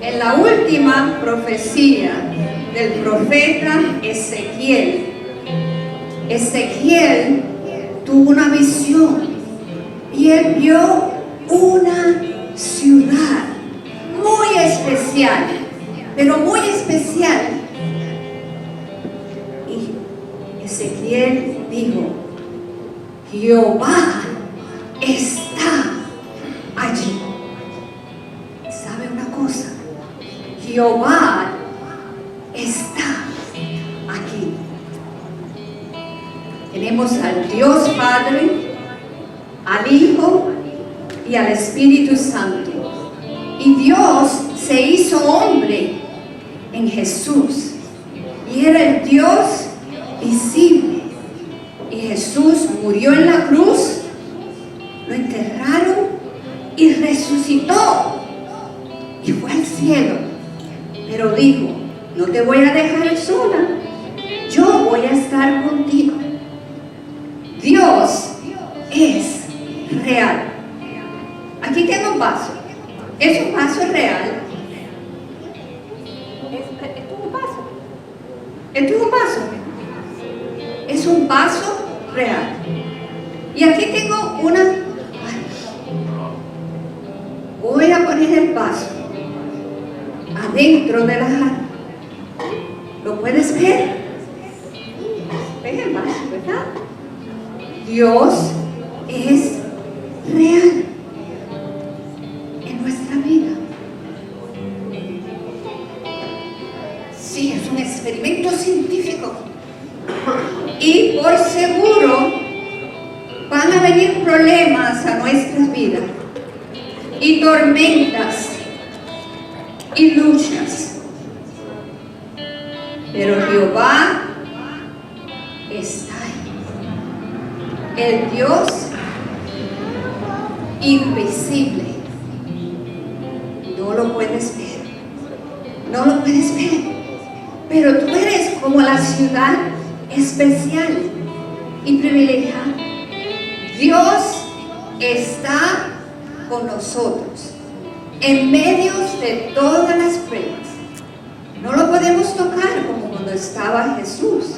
En la última profecía del profeta Ezequiel, Ezequiel tuvo una visión y él vio una ciudad muy especial, pero muy especial. Y Ezequiel dijo: Jehová está allí. ¿Sabe una cosa? Jehová está aquí. Tenemos al Dios Padre, al Hijo y al Espíritu Santo. Y Dios se hizo hombre en Jesús. Y era el Dios visible. Y Jesús murió en la cruz, lo enterraron y resucitó. Y fue al cielo. Pero dijo: no te voy a dejar sola, yo voy a estar contigo. Dios es real. Aquí tengo un vaso. Es un vaso real. Esto es un vaso. Esto es un vaso. Es un vaso real. Y aquí tengo una. Voy a poner el vaso adentro de la jarra. ¿Lo puedes ver? ¿Ves el vaso, verdad? Dios es real en nuestra vida. Sí, es un experimento científico. Y por seguro van a venir problemas a nuestras vidas, y tormentas, y luchas. Pero Jehová está ahí. El Dios invisible. No lo puedes ver. No lo puedes ver. Pero tú eres como la ciudad especial y privilegiada. Dios está con nosotros en medio de todas las pruebas. No lo podemos tocar como cuando estaba Jesús,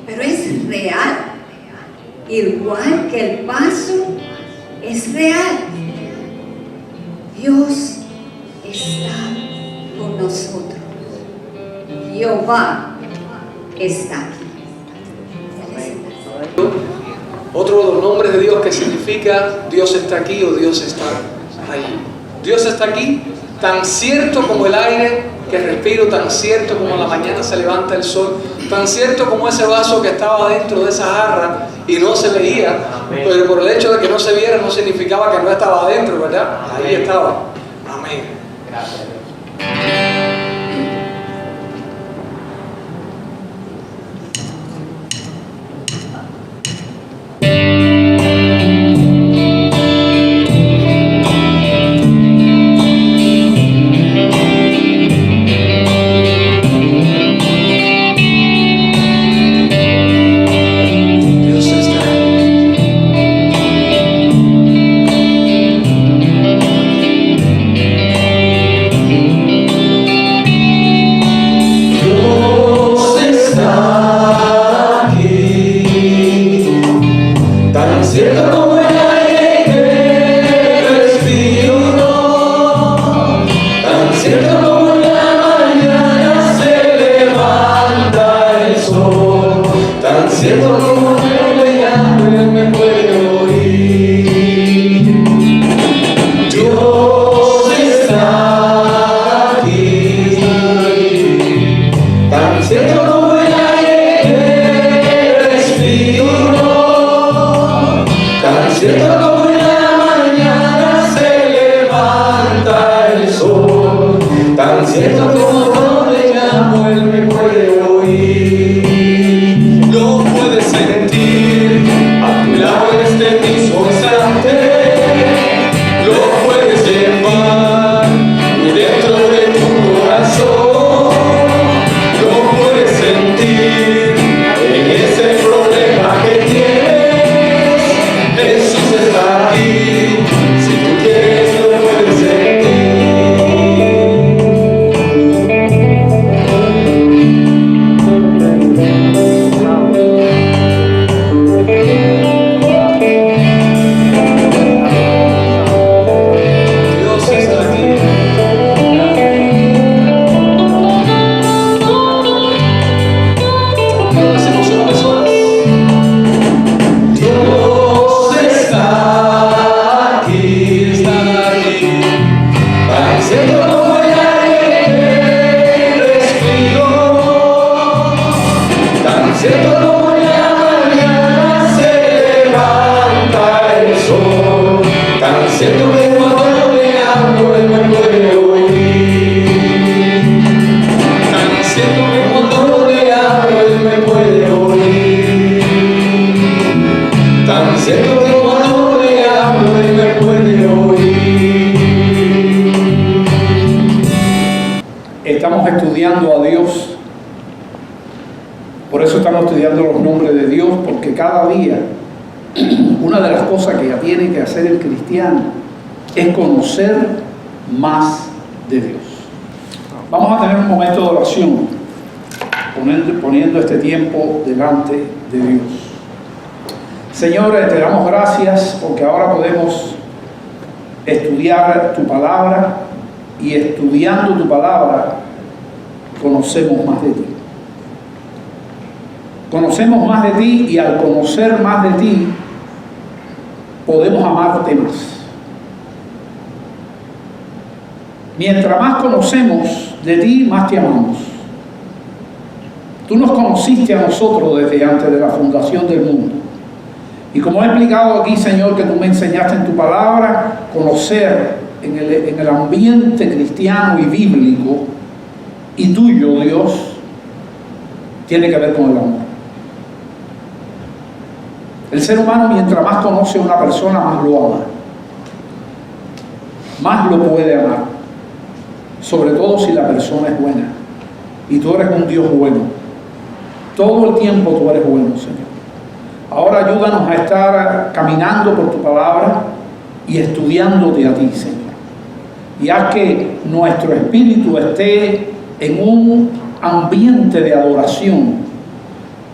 pero es real, igual que el vaso es real. Dios está con nosotros. Jehová está aquí. Otro de los nombres de Dios que significa Dios está aquí o Dios está allí. Dios está aquí, tan cierto como el aire que respiro, tan cierto como a la mañana se levanta el sol, tan cierto como ese vaso que estaba dentro de esa jarra y no se veía, pero por el hecho de que no se viera no significaba que no estaba adentro, ¿verdad? Ahí estaba. Amén. Gracias. Si tú quieres lo puedes sentir. estamos estudiando a Dios. Por eso estamos estudiando los nombres de Dios, porque cada día una de las cosas que ya tiene que hacer el cristiano es conocer más de Dios. Vamos a tener un momento de oración, poniendo este tiempo delante de Dios. Señor, te damos gracias porque ahora podemos estudiar tu palabra, y estudiando tu palabra conocemos más de ti. Conocemos más de ti, y al conocer más de ti podemos amarte más. Mientras más conocemos de ti, más te amamos. Tú nos conociste a nosotros desde antes de la fundación del mundo. Y como he explicado aquí, Señor, que tú me enseñaste en tu palabra, conocer en el ambiente cristiano y bíblico y tuyo, Dios, tiene que ver con el amor. El ser humano, mientras más conoce a una persona, más lo ama. Más lo puede amar. Sobre todo si la persona es buena. Y tú eres un Dios bueno. Todo el tiempo tú eres bueno, Señor. Ahora ayúdanos a estar caminando por tu palabra y estudiándote a ti, Señor. Y haz que nuestro espíritu esté en un ambiente de adoración,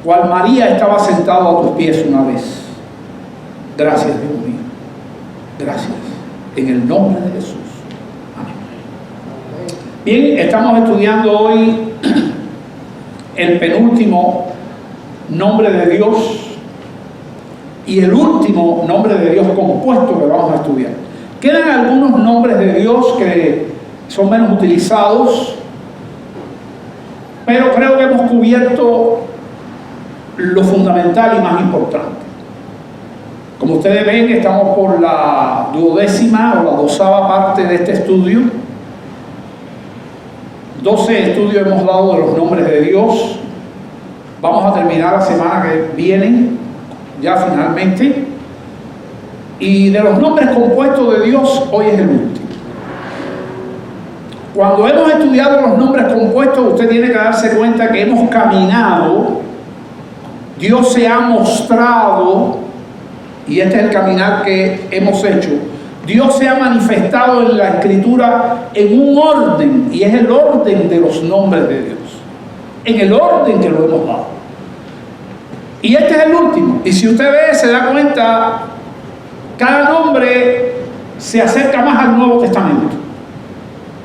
cual María estaba sentado a tus pies una vez. Gracias, Dios mío. Gracias. En el nombre de Jesús. Amén. Bien, estamos estudiando hoy el penúltimo nombre de Dios y el último nombre de Dios compuesto que vamos a estudiar. Quedan algunos nombres de Dios que son menos utilizados, pero creo que hemos cubierto lo fundamental y más importante. Como ustedes ven, estamos por la 12ª o la 12ª parte de este estudio. 12 estudios hemos dado de los nombres de Dios. Vamos a terminar la semana que viene, ya finalmente. Y de los nombres compuestos de Dios, hoy es el último. Cuando hemos estudiado los nombres compuestos, usted tiene que darse cuenta que hemos caminado, Dios se ha mostrado, y este es el caminar que hemos hecho. Dios se ha manifestado en la Escritura en un orden, y es el orden de los nombres de Dios, en el orden que lo hemos dado. Y este es el último. Y si usted ve, se da cuenta, cada nombre se acerca más al Nuevo Testamento.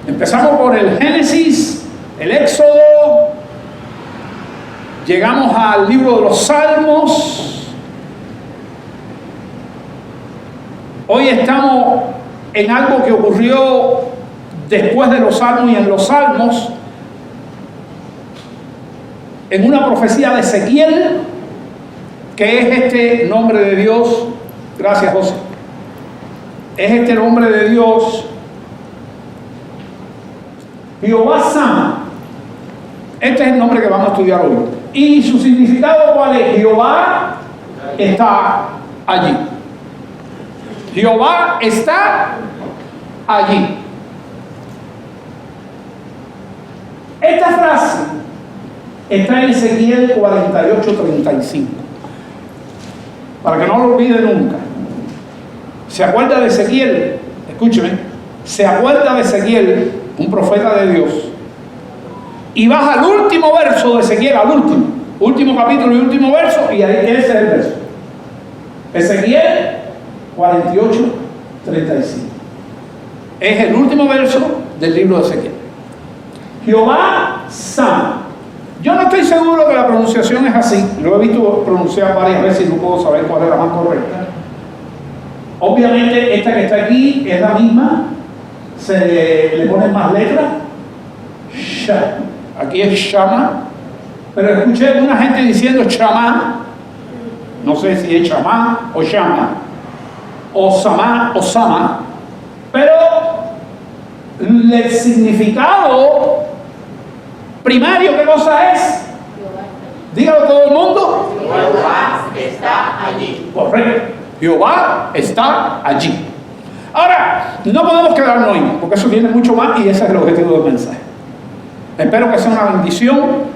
Empezamos por el Génesis, el Éxodo, llegamos al libro de los Salmos. Hoy estamos en algo que ocurrió después de los Salmos y en los Salmos, en una profecía de Ezequiel, que es este nombre de Dios. Gracias, José. Es este nombre de Dios, Jehová Sama. Este es el nombre que vamos a estudiar hoy. ¿Y su significado cuál es? Jehová está allí. Jehová está allí. Esta frase está en Ezequiel 48:35. Para que no lo olvide nunca. ¿Se acuerda de Ezequiel? Escúcheme. Se acuerda de Ezequiel, un profeta de Dios. Y baja al último verso de Ezequiel, al último capítulo y último verso, y ahí ese es el verso. Ezequiel 48:35. Es el último verso del libro de Ezequiel. Jehová Sama. Yo no estoy seguro que la pronunciación es así. Lo he visto pronunciar varias veces y no puedo saber cuál es la más correcta. Obviamente esta que está aquí es la misma. Se le ponen más letras. Aquí es Shama. Pero escuché una gente diciendo Shama. No sé si es Shama o Shama. O Sama o Sama. Pero el significado primario, ¿qué cosa es? Dígalo todo el mundo. Jehová está allí. Correcto. Jehová está allí. Ahora, no podemos quedarnos ahí, porque eso viene mucho más y ese es el objetivo del mensaje. Espero que sea una bendición.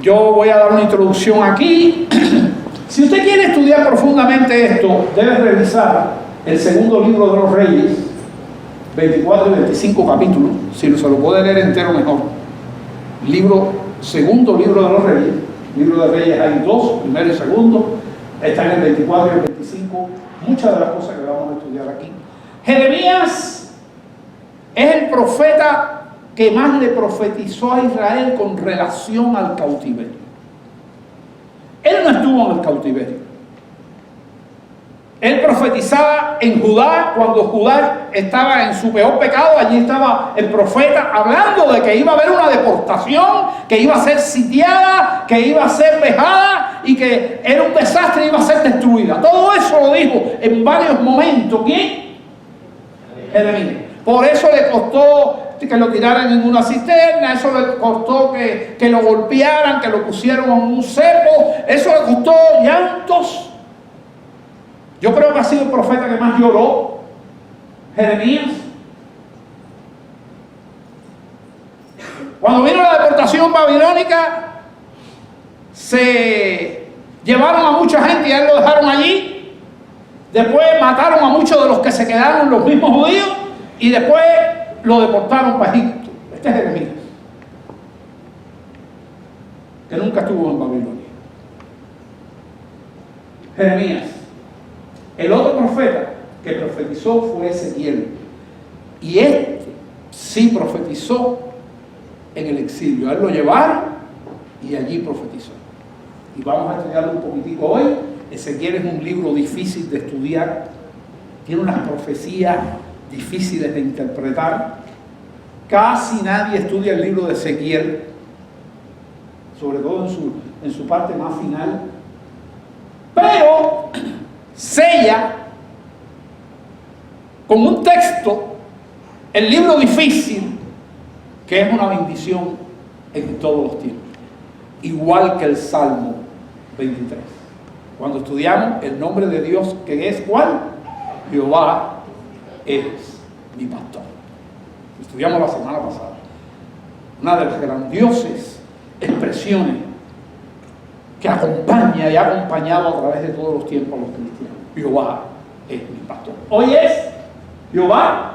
Yo voy a dar una introducción aquí. Si usted quiere estudiar profundamente esto, debe revisar el segundo libro de los Reyes, 24 y 25 capítulos. Si se lo puede leer entero, mejor. Segundo libro de los Reyes. Libro de Reyes hay dos, primero y segundo. Está en el 24 y el 25. Muchas de las cosas que vamos a estudiar aquí. Jeremías es el profeta que más le profetizó a Israel con relación al cautiverio. Él no estuvo en el cautiverio. Él profetizaba en Judá, cuando Judá estaba en su peor pecado. Allí estaba el profeta hablando de que iba a haber una deportación, que iba a ser sitiada, que iba a ser vejada y que era un desastre y iba a ser destruida. Todo eso lo dijo en varios momentos. ¿Quién? Jeremías. Por eso le costó que lo tiraran en una cisterna, eso le costó que lo golpearan, que lo pusieran en un cepo, eso le costó llantos. Yo creo que ha sido el profeta que más lloró, Jeremías. Cuando vino la deportación babilónica, se llevaron a mucha gente y a él lo dejaron allí. Después mataron a muchos de los que se quedaron, los mismos judíos, y después lo deportaron para Egipto. Este es Jeremías, que nunca estuvo en Babilonia. Jeremías. El otro profeta que profetizó fue Ezequiel. Y este sí profetizó en el exilio. A él lo llevaron y allí profetizó. Y vamos a estudiarlo un poquitico hoy. Ezequiel es un libro difícil de estudiar. Tiene unas profecías difíciles de interpretar. Casi nadie estudia el libro de Ezequiel, sobre todo en su parte más final. Pero sella con un texto el libro difícil, que es una bendición en todos los tiempos, igual que el Salmo 23. Cuando estudiamos el nombre de Dios, que es ¿cuál? Jehová es mi pastor. Estudiamos la semana pasada una de las grandiosas expresiones que acompaña y ha acompañado a través de todos los tiempos a los cristianos. Jehová es mi pastor. Hoy es Jehová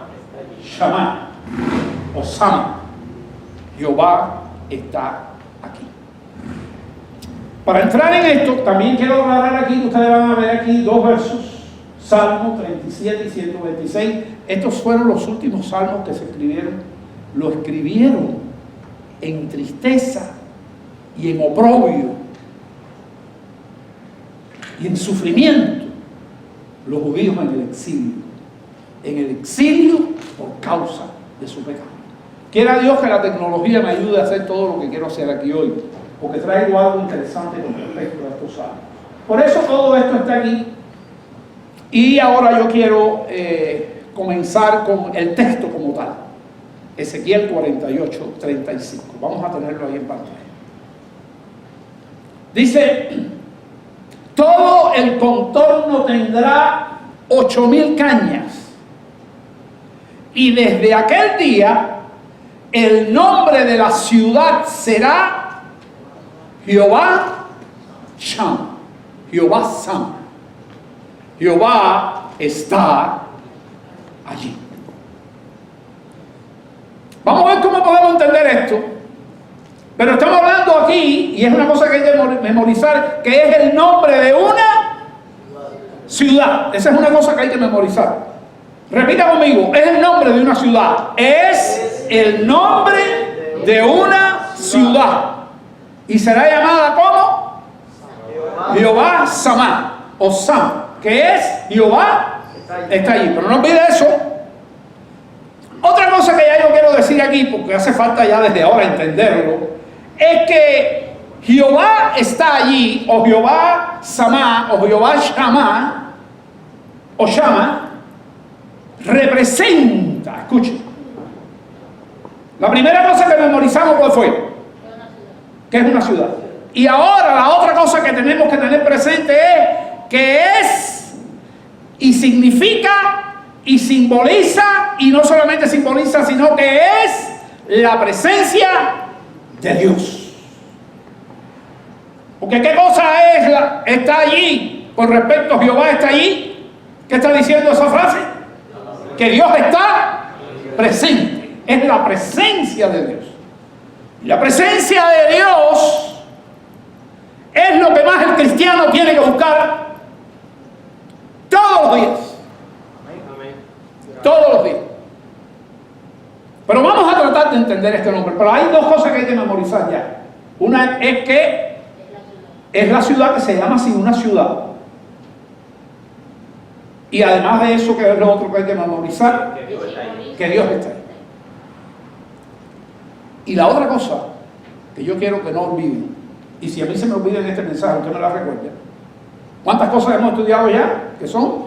Shammah o Sama. Jehová está aquí. Para entrar en esto, también quiero aclarar aquí, ustedes van a ver aquí dos versos, Salmo 37 y 126. Estos fueron los últimos salmos que se escribieron. Lo escribieron en tristeza y en oprobio y en sufrimiento los judíos en el exilio por causa de su pecado. Quiera Dios que la tecnología me ayude a hacer todo lo que quiero hacer aquí hoy, porque traigo algo interesante con respecto a estos salmos. Por eso todo esto está aquí. Y ahora yo quiero comenzar con el texto como tal. Ezequiel 48, 35. Vamos a tenerlo ahí en pantalla. Dice: todo el contorno tendrá 8,000 cañas, y desde aquel día el nombre de la ciudad será Jehová Shammah, Jehová Sama. Jehová está allí. Vamos a ver cómo podemos entender esto. Pero estamos hablando aquí, y es una cosa que hay que memorizar, que es el nombre de una ciudad. Esa es una cosa que hay que memorizar. Repita conmigo: es el nombre de una ciudad. Es el nombre de una ciudad. Y será llamada ¿cómo? Jehová Sama o Sam, que es Jehová está allí. Pero no olvide eso. Otra cosa que ya yo quiero decir aquí, porque hace falta ya desde ahora entenderlo, es que Jehová está allí, o Jehová Sama, o Jehová Shammah, o Shammah, representa, escuchen, la primera cosa que memorizamos, ¿cuál fue? Que es una ciudad. Y ahora la otra cosa que tenemos que tener presente es que es y significa y simboliza, y no solamente simboliza, sino que es la presencia de Dios. Porque ¿qué cosa está allí con respecto a Jehová está allí? ¿Qué está diciendo esa frase? Que Dios está presente. Es la presencia de Dios. Y la presencia de Dios es lo que más el cristiano tiene que buscar todos los días. Todos los días. Pero vamos a tratar de entender este nombre. Pero hay dos cosas que hay que memorizar ya. Una es que es la ciudad que se llama así, una ciudad. Y además de eso, que es lo otro que hay que memorizar, que Dios está ahí. Y la otra cosa que yo quiero que no olviden, y si a mí se me olvida en este mensaje, usted me la recuerda. ¿Cuántas cosas hemos estudiado ya? ¿Qué son?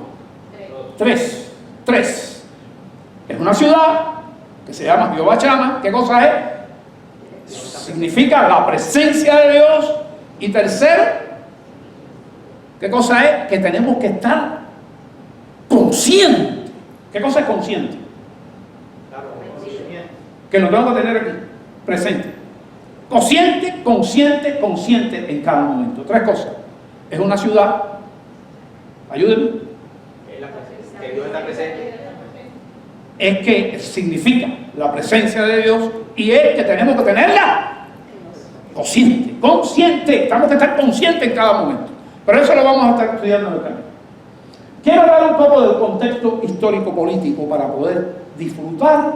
Tres. Es una ciudad que se llama Jehová Chama. ¿Qué cosa es? Significa la presencia de Dios. Y tercero, ¿qué cosa es? Que tenemos que estar conscientes. ¿Qué cosa es consciente? Que lo tengo que tener aquí, presente. Consciente en cada momento. Tres cosas. Es una ciudad. Ayúdenme. Que Dios está presente. Es que significa la presencia de Dios y es que tenemos que tenerla consciente. Tenemos que estar conscientes en cada momento. Pero eso lo vamos a estar estudiando en el camino. Quiero hablar un poco del contexto histórico-político para poder disfrutar,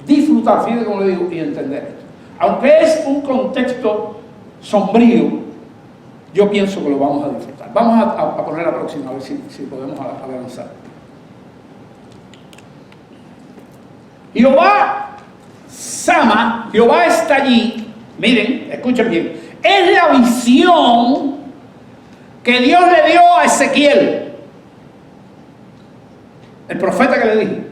fíjate cómo le digo, y entender esto. Aunque es un contexto sombrío, yo pienso que lo vamos a disfrutar. Vamos a poner la próxima, a ver si podemos avanzar. Jehová Sama, Jehová está allí. Miren, escuchen bien. Es la visión que Dios le dio a Ezequiel, el profeta que le dije.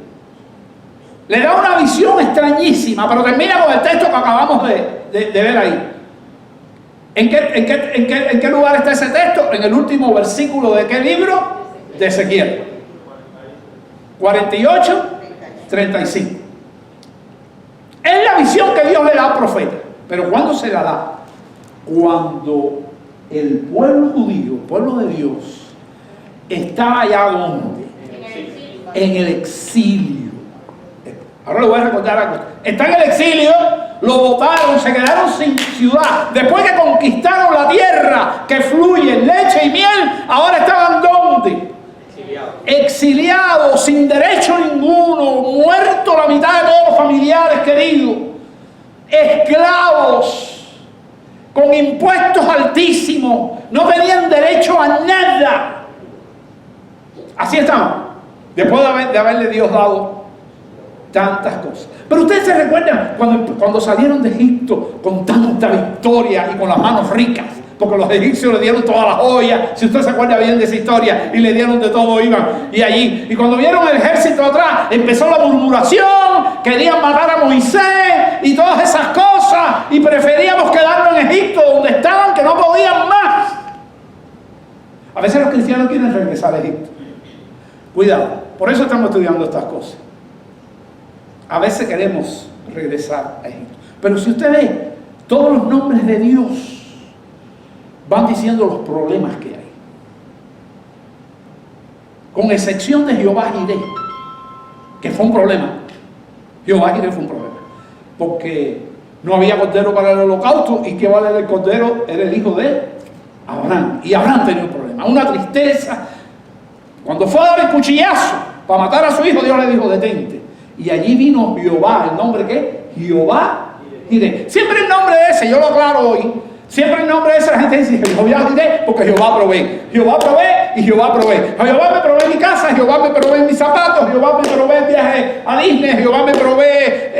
Le da una visión extrañísima, pero termina con el texto que acabamos de ver ahí. ¿En qué lugar está ese texto? En el último versículo de qué libro? De Ezequiel. 48, 35. Es la visión que Dios le da al profeta. Pero ¿cuándo se la da? Cuando el pueblo judío, el pueblo de Dios, estaba allá donde? En el exilio. Ahora le voy a recordar algo. Está en el exilio, lo botaron, se quedaron sin ciudad. Después que conquistaron la tierra que fluye leche y miel, ahora estaban ¿dónde? Exiliados, sin derecho ninguno, muertos la mitad de todos los familiares queridos, esclavos, con impuestos altísimos, no tenían derecho a nada. Así estaban, después de haberle Dios dado tantas cosas. Pero ustedes se recuerdan cuando salieron de Egipto con tanta victoria y con las manos ricas, porque los egipcios le dieron todas las joyas, si usted se acuerda bien de esa historia, y le dieron de todo, iban, y allí, y cuando vieron el ejército atrás, empezó la murmuración, querían matar a Moisés, y todas esas cosas, y preferíamos quedarnos en Egipto, donde estaban, que no podían más. A veces los cristianos quieren regresar a Egipto. Cuidado, por eso estamos estudiando estas cosas. A veces queremos regresar a Egipto. Pero si usted ve, todos los nombres de Dios van diciendo los problemas que hay. Con excepción de Jehová Jireh, que fue un problema. Jehová Jireh fue un problema. Porque no había cordero para el holocausto. ¿Y qué vale el cordero? Era el hijo de Abraham. Y Abraham tenía un problema, una tristeza. Cuando fue a dar el cuchillazo para matar a su hijo, Dios le dijo, detente. Y allí vino Jehová, ¿el nombre qué? Jehová Jireh. Siempre el nombre ese, yo lo aclaro hoy. Siempre el nombre de esa gente dice Jehová Jireh, porque Jehová provee. Jehová provee y Jehová provee. Jehová me provee mi casa, Jehová me provee mis zapatos, Jehová me provee el viaje a Disney, Jehová me provee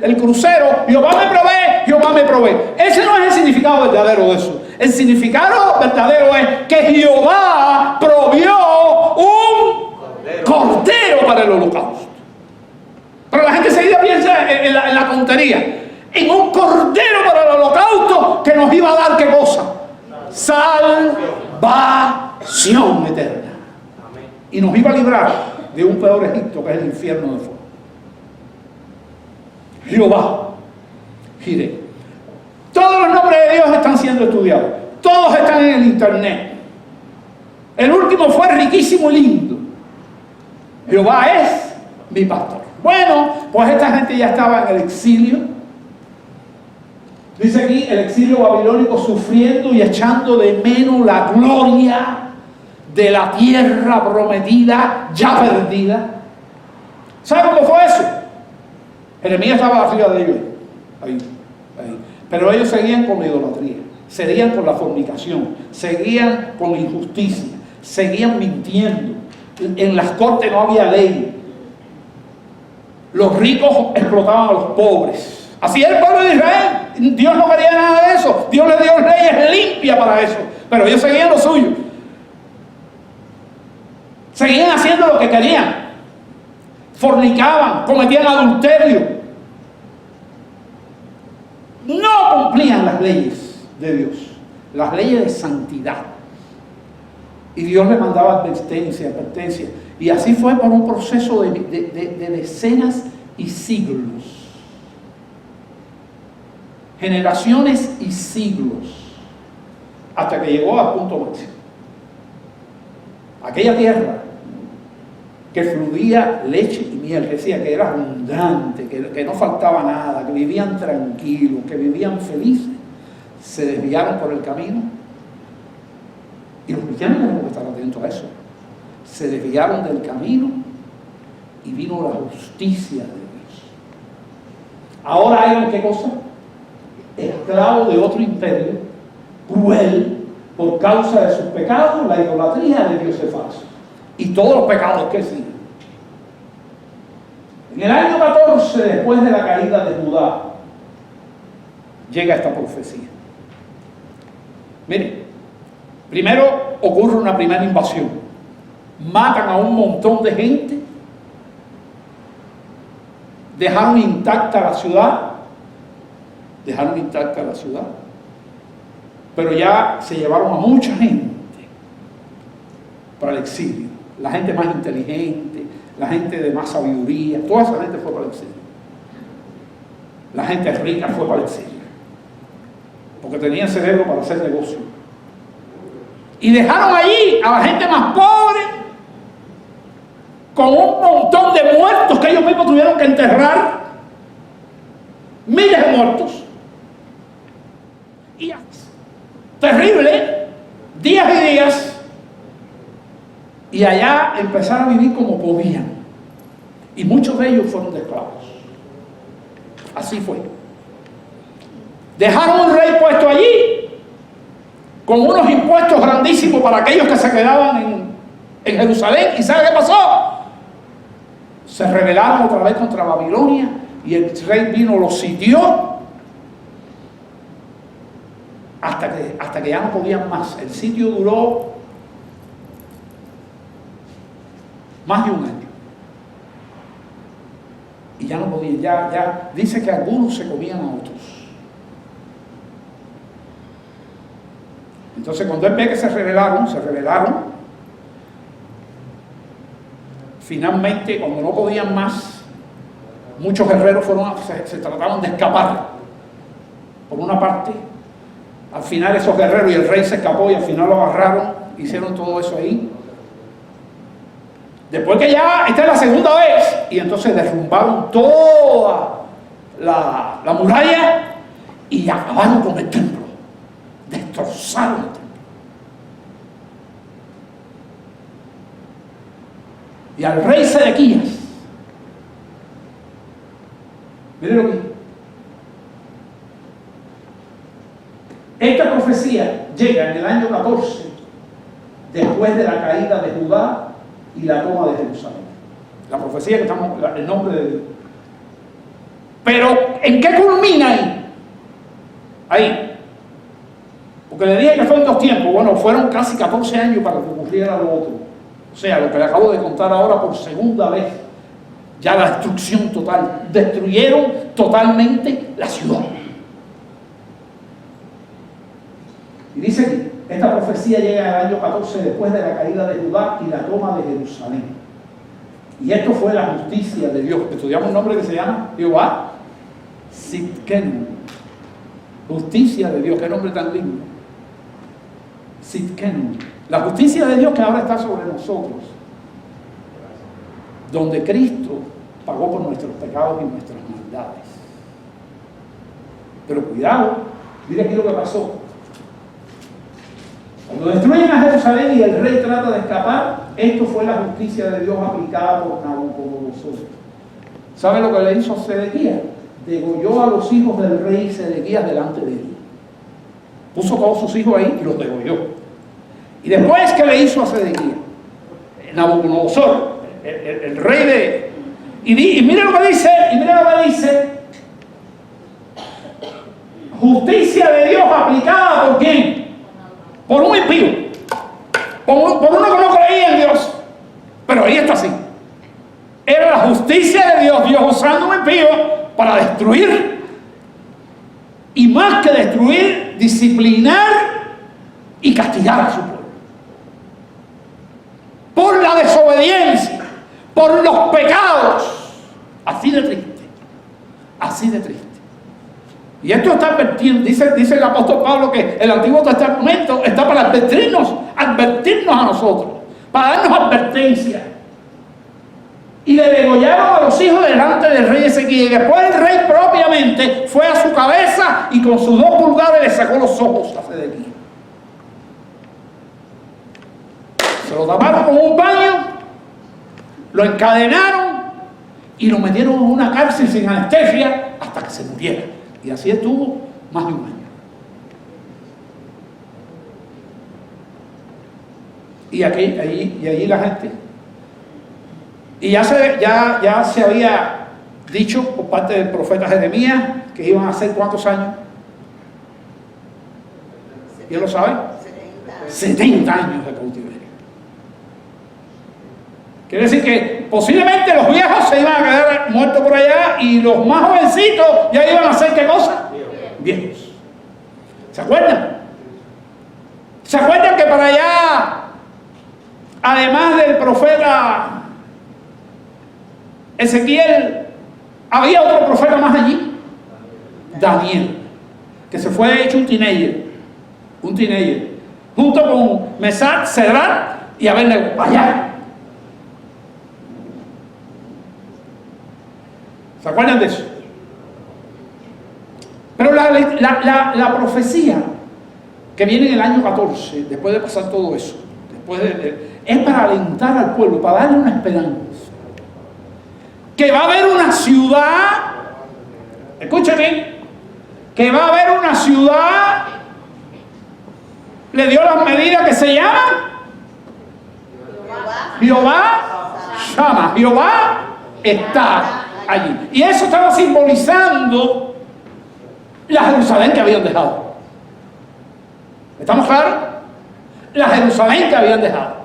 el crucero, Jehová me provee, Jehová me provee. Ese no es el significado verdadero de eso. El significado verdadero es que Jehová provió un cordero para el holocausto. Pero la gente enseguida piensa en la tontería. En un cordero para el holocausto que nos iba a dar ¿qué cosa? Salvación eterna. Y nos iba a librar de un peor Egipto que es el infierno de fuego. Jehová Jireh. Todo ellos están siendo estudiados. Todos están en el internet. El último fue riquísimo y lindo. Jehová es mi pastor. Bueno, pues esta gente ya estaba en el exilio. Dice aquí el exilio babilónico, sufriendo y echando de menos la gloria de la tierra prometida ya perdida. ¿Sabe cómo fue eso? Jeremías estaba arriba de ellos. Ahí. Pero ellos seguían con la idolatría, seguían con la fornicación, seguían con la injusticia, seguían mintiendo. En las cortes no había ley. Los ricos explotaban a los pobres. Así era el pueblo de Israel. Dios no quería nada de eso. Dios le dio leyes limpias para eso. Pero ellos seguían lo suyo. Seguían haciendo lo que querían. Fornicaban, cometían adulterio. No cumplían las leyes de Dios, las leyes de santidad. Y Dios les mandaba advertencia. Y así fue por un proceso de decenas y siglos. Generaciones y siglos. Hasta que llegó al punto máximo. Aquella tierra que fluía leche y miel, decía que era abundante, que no faltaba nada, que vivían tranquilos, que vivían felices, se desviaron por el camino. Y los cristianos tenemos que estar atentos a eso. Se desviaron del camino y vino la justicia de Dios. Ahora hay ¿qué cosa? Esclavos de otro imperio, cruel, por causa de sus pecados, la idolatría de dioses falsos y todos los pecados que siguen. En el año 14, después de la caída de Judá, llega esta profecía. Miren, primero ocurre una primera invasión. Matan a un montón de gente. Dejaron intacta la ciudad. Pero ya se llevaron a mucha gente para el exilio. La gente más inteligente, la gente de más sabiduría, toda esa gente fue para el exilio. La gente rica fue para el exilio. Porque tenían cerebro para hacer negocio. Y dejaron allí a la gente más pobre, con un montón de muertos que ellos mismos tuvieron que enterrar. Miles de muertos. Y terrible, días y días. Y allá empezaron a vivir como podían. Y muchos de ellos fueron de esclavos. Así fue. Dejaron un rey puesto allí, con unos impuestos grandísimos para aquellos que se quedaban en Jerusalén. ¿Y sabe qué pasó? Se rebelaron otra vez contra Babilonia y el rey vino, los sitió hasta que ya no podían más. El sitio duró más de un año. Y ya no podían, ya dice que algunos se comían a otros. Entonces cuando él ve que se rebelaron, finalmente cuando no podían más, muchos guerreros se trataron de escapar. Por una parte, al final esos guerreros y el rey se escapó y al final lo agarraron, hicieron todo eso ahí. Después que ya, esta es la segunda vez, y entonces derrumbaron toda la muralla y acabaron con el templo. Destrozaron el templo. Y al rey Sedequías, miren lo que esta profecía llega en el año 14, después de la caída de Judá y la toma de Jerusalén. La profecía que estamos, el nombre de Dios. Pero, ¿en qué culmina ahí? Ahí. Porque le dije que fue en 2 tiempos. Bueno, fueron casi 14 años para que ocurriera lo otro. O sea, lo que le acabo de contar ahora por segunda vez. Ya la destrucción total. Destruyeron totalmente la ciudad. Y dice que esta profecía llega al año 14 después de la caída de Judá y la toma de Jerusalén. Y esto fue la justicia de Dios. Estudiamos un nombre que se llama Jehová Sidkenu. Justicia de Dios, qué nombre tan lindo. Sidkenu. La justicia de Dios que ahora está sobre nosotros, donde Cristo pagó por nuestros pecados y nuestras maldades. Pero cuidado, mire aquí lo que pasó. Cuando destruyen a Jerusalén y el rey trata de escapar, esto fue la justicia de Dios aplicada por Nabucodonosor. ¿Sabe lo que le hizo Sedequías? Degolló a los hijos del rey Sedequías delante de él. Puso todos sus hijos ahí y los degolló. Y después, ¿qué le hizo a Sedequías? Nabucodonosor, el rey de... Y mire lo que dice, justicia de Dios aplicada ¿por quién? Por un impío, por uno que no creía en Dios. Pero ahí está así. Era la justicia de Dios, Dios usando un impío para destruir, y más que destruir, disciplinar y castigar a su pueblo por la desobediencia, por los pecados. Así de triste, así de triste. Y esto está advirtiendo, dice el apóstol Pablo, que el Antiguo Testamento está para advertirnos a nosotros, para darnos advertencia. Y le degollaron a los hijos delante del rey Ezequías. Y después el rey propiamente fue a su cabeza y con sus 2 pulgares le sacó los ojos a Sedequías. Se lo taparon con un paño, lo encadenaron y lo metieron en una cárcel sin anestesia hasta que se muriera. Y así estuvo más de un año. Y allí la gente. Y ya se había dicho por parte del profeta Jeremías que iban a ser ¿cuántos años? ¿Ya lo saben? 70 años de cautiverio. Quiere decir que posiblemente los viejos se iban a quedar muertos por allá y los más jovencitos ya iban a hacer ¿qué cosa? Viejos. ¿Se acuerdan? ¿Se acuerdan que para allá, además del profeta Ezequiel, había otro profeta más allí? Daniel, que se fue hecho un teenager, junto con Mesach, Cedrat y Abednego, allá. ¿Se acuerdan de eso? Pero la profecía que viene en el año 14, después de pasar todo eso, es para alentar al pueblo, para darle una esperanza. Que va a haber una ciudad, escúcheme, que va a haber una ciudad, le dio las medidas que se llaman Jehová Shama, Jehová está allí. Y eso estaba simbolizando la Jerusalén que habían dejado. ¿Estamos claros? La Jerusalén que habían dejado.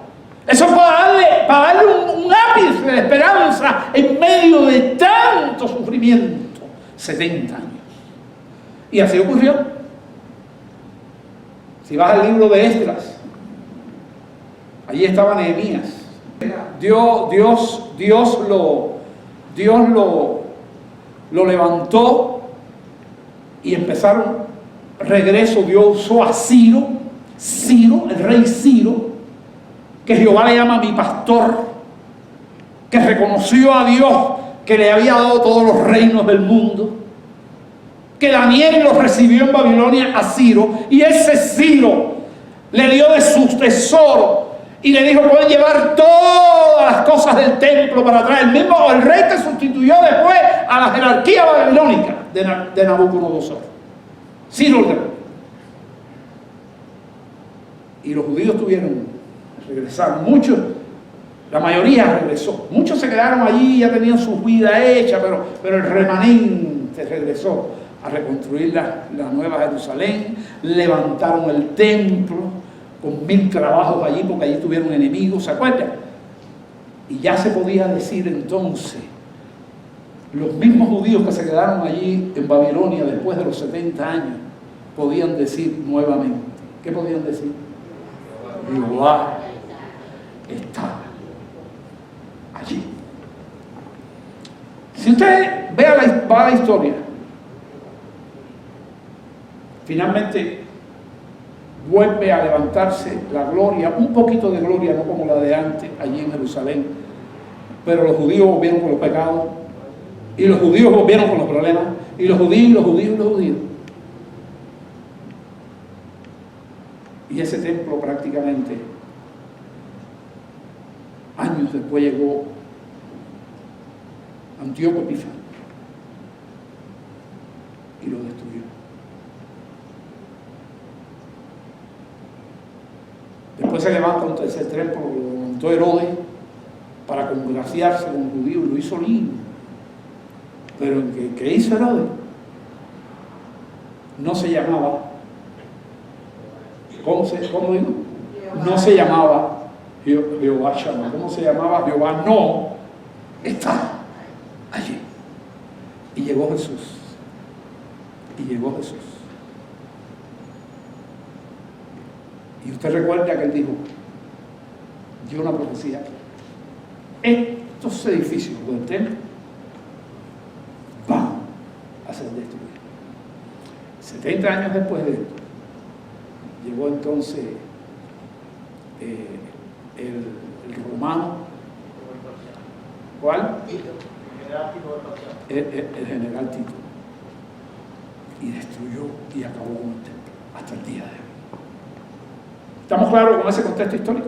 Eso para darle un ápice de esperanza en medio de tanto sufrimiento. 70 años. Y así ocurrió. Si vas al libro de Esdras, allí estaba Nehemías. Dios lo levantó y empezaron regreso. Dios usó a Ciro, el rey Ciro, que Jehová le llama mi pastor, que reconoció a Dios que le había dado todos los reinos del mundo, que Daniel los recibió en Babilonia a Ciro, y ese Ciro le dio de su tesoro y le dijo: pueden llevar todas las cosas del templo para atrás. El rey que sustituyó después a la jerarquía babilónica de Nabucodonosor, Ciro el rey. Y los judíos regresaron, muchos, la mayoría regresó, muchos se quedaron allí, ya tenían su vida hecha, pero el remanente regresó a reconstruir la nueva Jerusalén, levantaron el templo con 1000 trabajos allí, porque allí tuvieron enemigos, ¿se acuerdan? Y ya se podía decir entonces, los mismos judíos que se quedaron allí en Babilonia después de los 70 años, podían decir nuevamente, ¿qué podían decir? Jehová está allí. Si usted va a la historia, finalmente vuelve a levantarse la gloria, un poquito de gloria, no como la de antes, allí en Jerusalén. Pero los judíos volvieron con los pecados, y los judíos volvieron con los problemas, y los judíos, y los judíos, y los judíos. Y ese templo prácticamente, años después llegó Antíoco Epífanes y lo destruyó. Después se levanta un tercer templo, lo levantó Herodes para congraciarse con los judíos y lo hizo lindo. Pero ¿qué hizo Herodes? No se llamaba, ¿cómo digo? No se llamaba Jehová Shammah. ¿Cómo se llamaba? Jehová no está allí. Y llegó Jesús. Y llegó Jesús. Y usted recuerda que él dijo, dio una profecía. Estos edificios del templo van a ser destruidos. 70 años después de esto, llegó entonces el romano. ¿Cuál? El general Tito. Y destruyó y acabó con el templo hasta el día de hoy. ¿Estamos claros con ese contexto histórico?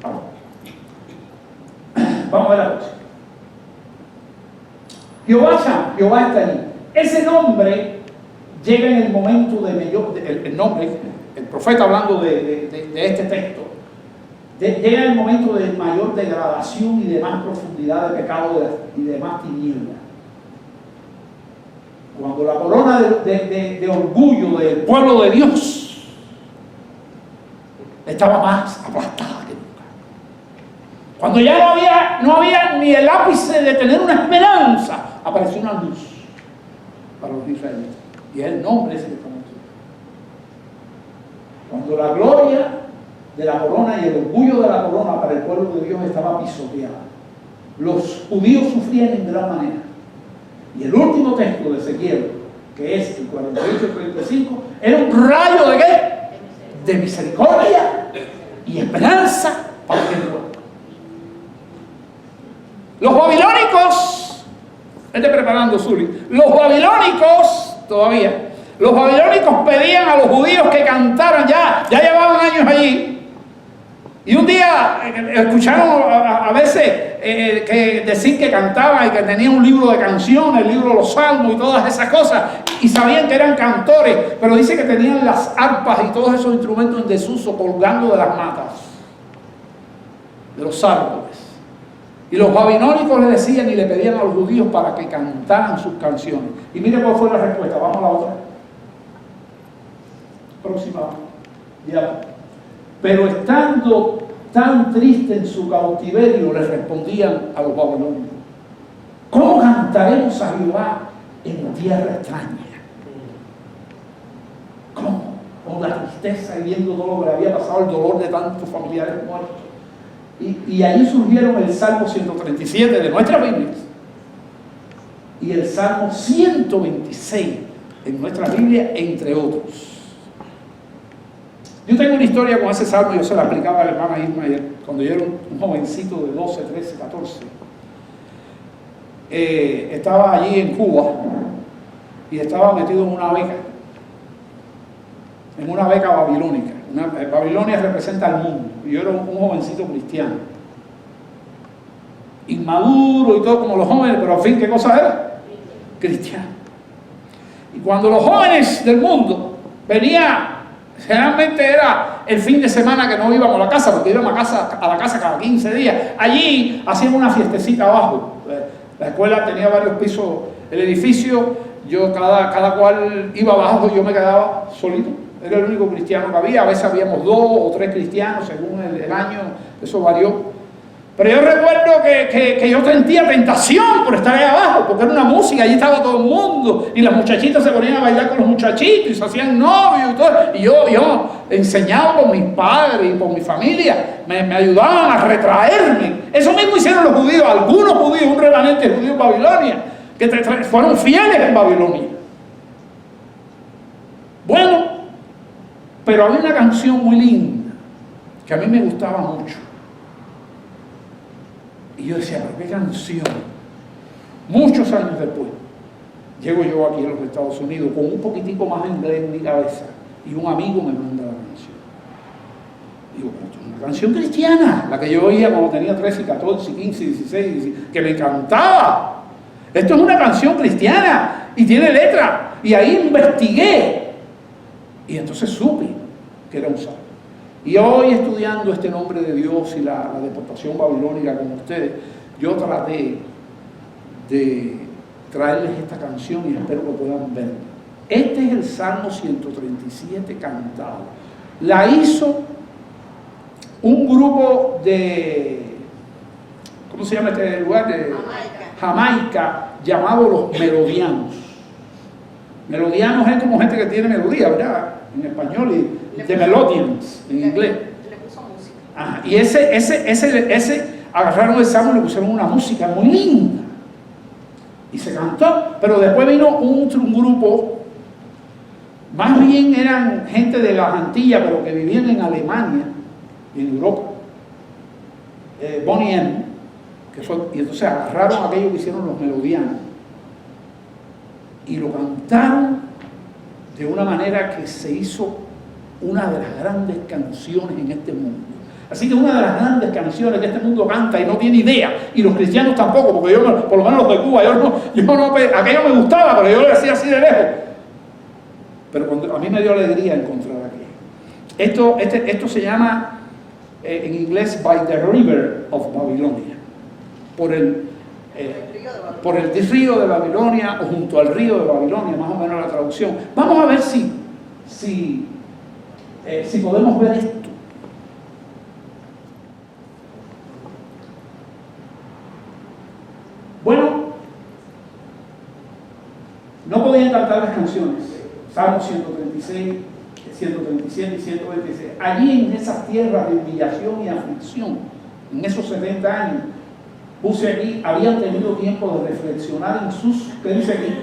Vamos. Vamos a ver la cosa. Jehová está allí. Ese nombre llega en el momento el nombre, el profeta hablando de este texto, llega en el momento de mayor degradación y de más profundidad de pecado y de más tiniebla. Cuando la corona de orgullo del pueblo de Dios estaba más aplastada que nunca. Cuando ya no había ni el ápice de tener una esperanza, apareció una luz para los israelitas. Y es el nombre ese que estamos diciendo. Cuando la gloria de la corona y el orgullo de la corona para el pueblo de Dios estaba pisoteada, los judíos sufrían en gran manera. Y el último texto de Ezequiel, que es el 48-35, era un rayo de ¿qué? De misericordia y esperanza para el pueblo. Los babilónicos, esté preparando Zuli, los babilónicos pedían a los judíos que cantaran, ya llevaban años allí. Y un día escucharon a veces que decir que cantaban y que tenían un libro de canciones, el libro de los salmos y todas esas cosas, y sabían que eran cantores, pero dice que tenían las arpas y todos esos instrumentos en desuso colgando de las matas, de los árboles. Y los babilónicos le decían y le pedían a los judíos para que cantaran sus canciones. Y mire cuál fue la respuesta. Vamos a la otra. Próxima. Ya. Pero estando tan triste en su cautiverio, le respondían a los babilónicos: ¿cómo cantaremos a Jehová en tierra extraña? ¿Cómo? Con la tristeza y viendo todo lo que le había pasado, el dolor de tantos familiares muertos. Y ahí surgieron el Salmo 137 de nuestra Biblia y el Salmo 126 en nuestra Biblia, entre otros. Yo tengo una historia con ese salmo, yo se la aplicaba a la hermana Irma ayer, cuando yo era un jovencito de 12, 13, 14. Estaba allí en Cuba y estaba metido en una beca babilónica. Babilonia representa al mundo y yo era un jovencito cristiano, inmaduro y todo como los jóvenes, pero al fin, ¿qué cosa era? Cristiano. Y cuando los jóvenes del mundo venían, generalmente era el fin de semana que no íbamos a la casa, porque íbamos a la casa cada 15 días. Allí hacíamos una fiestecita abajo. La escuela tenía varios pisos, el edificio, yo cada cual iba abajo, yo me quedaba solito. Era el único cristiano que había. A veces habíamos 2 o 3 cristianos según el año, eso varió. Pero yo recuerdo que yo sentía tentación por estar ahí abajo, porque era una música, allí estaba todo el mundo, y las muchachitas se ponían a bailar con los muchachitos y se hacían novios y todo. Y yo enseñado por mis padres y por mi familia, me ayudaban a retraerme. Eso mismo hicieron los judíos, algunos judíos, un remanente judío en Babilonia, que fueron fieles en Babilonia. Pero había una canción muy linda que a mí me gustaba mucho. Y yo decía, pero qué canción. Muchos años después, llego yo aquí a los Estados Unidos con un poquitico más de inglés en mi cabeza y un amigo me manda la canción. Digo, pero esto es una canción cristiana, la que yo oía cuando tenía 13, 14, 15, 16, 17, que me encantaba. Esto es una canción cristiana y tiene letra. Y ahí investigué. Y entonces supe que era un salmo. Y hoy, estudiando este nombre de Dios y la deportación babilónica con ustedes, yo traté de traerles esta canción y espero que puedan verla. Este es el Salmo 137 cantado. La hizo un grupo de, ¿cómo se llama este lugar? De Jamaica, llamado los Melodianos. Melodianos es como gente que tiene melodía, ¿verdad? En español, y de Melodians en inglés. Le puso música. Ajá, y ese agarraron el salmo y le pusieron una música muy linda. Y se cantó, pero después vino un grupo, más bien eran gente de las Antillas, pero que vivían en Alemania y en Europa. Bonnie M, y entonces agarraron aquello que hicieron los Melodianos y lo cantaron de una manera que se hizo una de las grandes canciones en este mundo. Así que una de las grandes canciones que este mundo canta y no tiene idea, y los cristianos tampoco, porque yo, por lo menos los de Cuba, aquello me gustaba, pero yo lo hacía así de lejos. Pero cuando, a mí me dio alegría encontrar aquello. Esto se llama, en inglés, By the River of Babylonia, por el río de Babilonia, o junto al río de Babilonia, más o menos la traducción. Vamos a ver si podemos ver esto. Bueno, no podían cantar las canciones. Salmo 136, 137 y 126. Allí en esas tierras de humillación y aflicción, en esos 70 años, puse aquí, habían tenido tiempo de reflexionar en sus, ¿qué dice aquí?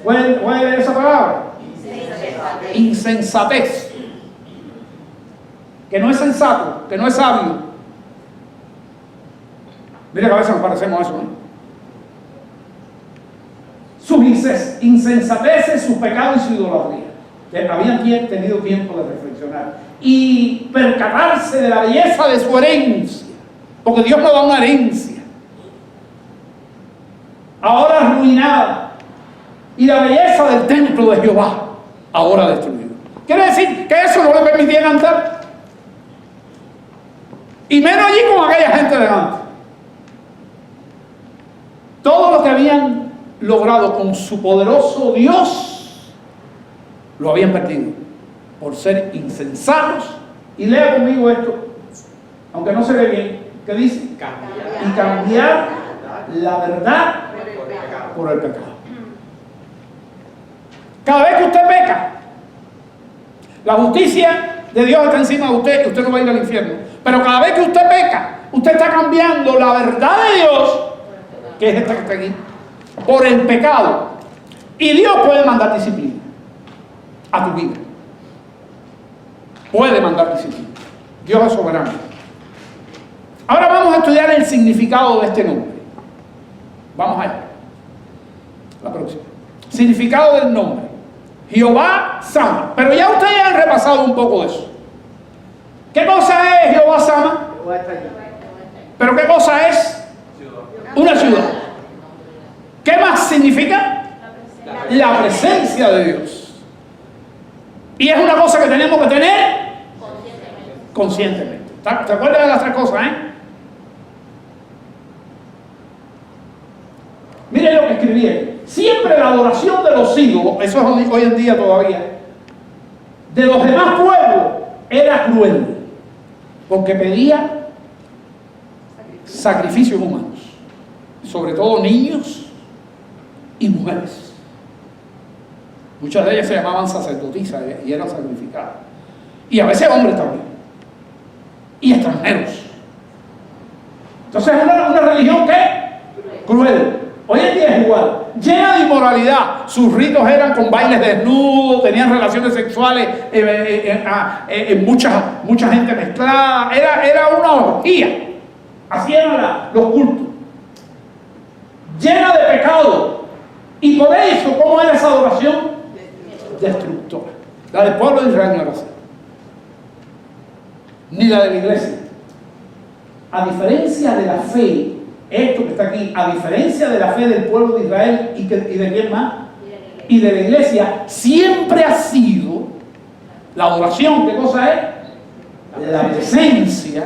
¿Pueden leer esa palabra? Insensatez. Que no es sensato, que no es sabio. Mira que a veces nos parecemos a eso, ¿no? Sus insensateces, sus pecados y su idolatría. Que habían tenido tiempo de reflexionar y percatarse de la belleza de su herencia, porque Dios nos da una herencia ahora arruinada, y la belleza del templo de Jehová ahora destruido. Quiere decir que eso no le permitía cantar, y menos allí con aquella gente delante. Todo lo que habían logrado con su poderoso Dios lo habían perdido por ser insensatos. Y lea conmigo esto, aunque no se ve bien, ¿qué dice? Y cambiar la verdad por el pecado. Cada vez que usted peca, la justicia de Dios está encima de usted y usted no va a ir al infierno. Pero cada vez que usted peca, usted está cambiando la verdad de Dios, que es esta que está aquí, por el pecado. Y Dios puede mandar disciplina a tu vida. Puede mandar disciplina. Dios es soberano. Ahora vamos a estudiar el significado de este nombre. Vamos allá. La próxima. Significado del nombre. Jehová Sama. Pero ya ustedes han repasado un poco de eso. ¿Qué cosa es Jehová Sama? ¿Pero qué cosa es? Una ciudad. ¿Qué más significa? La presencia de Dios. Y es una cosa que tenemos que tener conscientemente. ¿Te acuerdas de las tres cosas, Mire lo que escribí. Siempre la adoración de los ídolos, eso es hoy en día todavía, de los demás pueblos, era cruel, porque pedía sacrificios humanos, sobre todo niños y mujeres. Muchas de ellas se llamaban sacerdotisas y eran sacrificadas, y a veces hombres también, y extranjeros. Entonces es una religión que cruel. Hoy en día es igual, llena de inmoralidad. Sus ritos eran con bailes desnudos, tenían relaciones sexuales, mucha gente mezclada. Era una orgía. Así eran los cultos. Llena de pecado. Y por eso, ¿cómo era esa adoración? Destructora. La del pueblo de Israel no era así. Ni la de la iglesia. A diferencia de la fe, esto que está aquí, a diferencia de la fe del pueblo de Israel y de quién más, y de la iglesia, siempre ha sido la adoración. ¿Qué cosa es? La presencia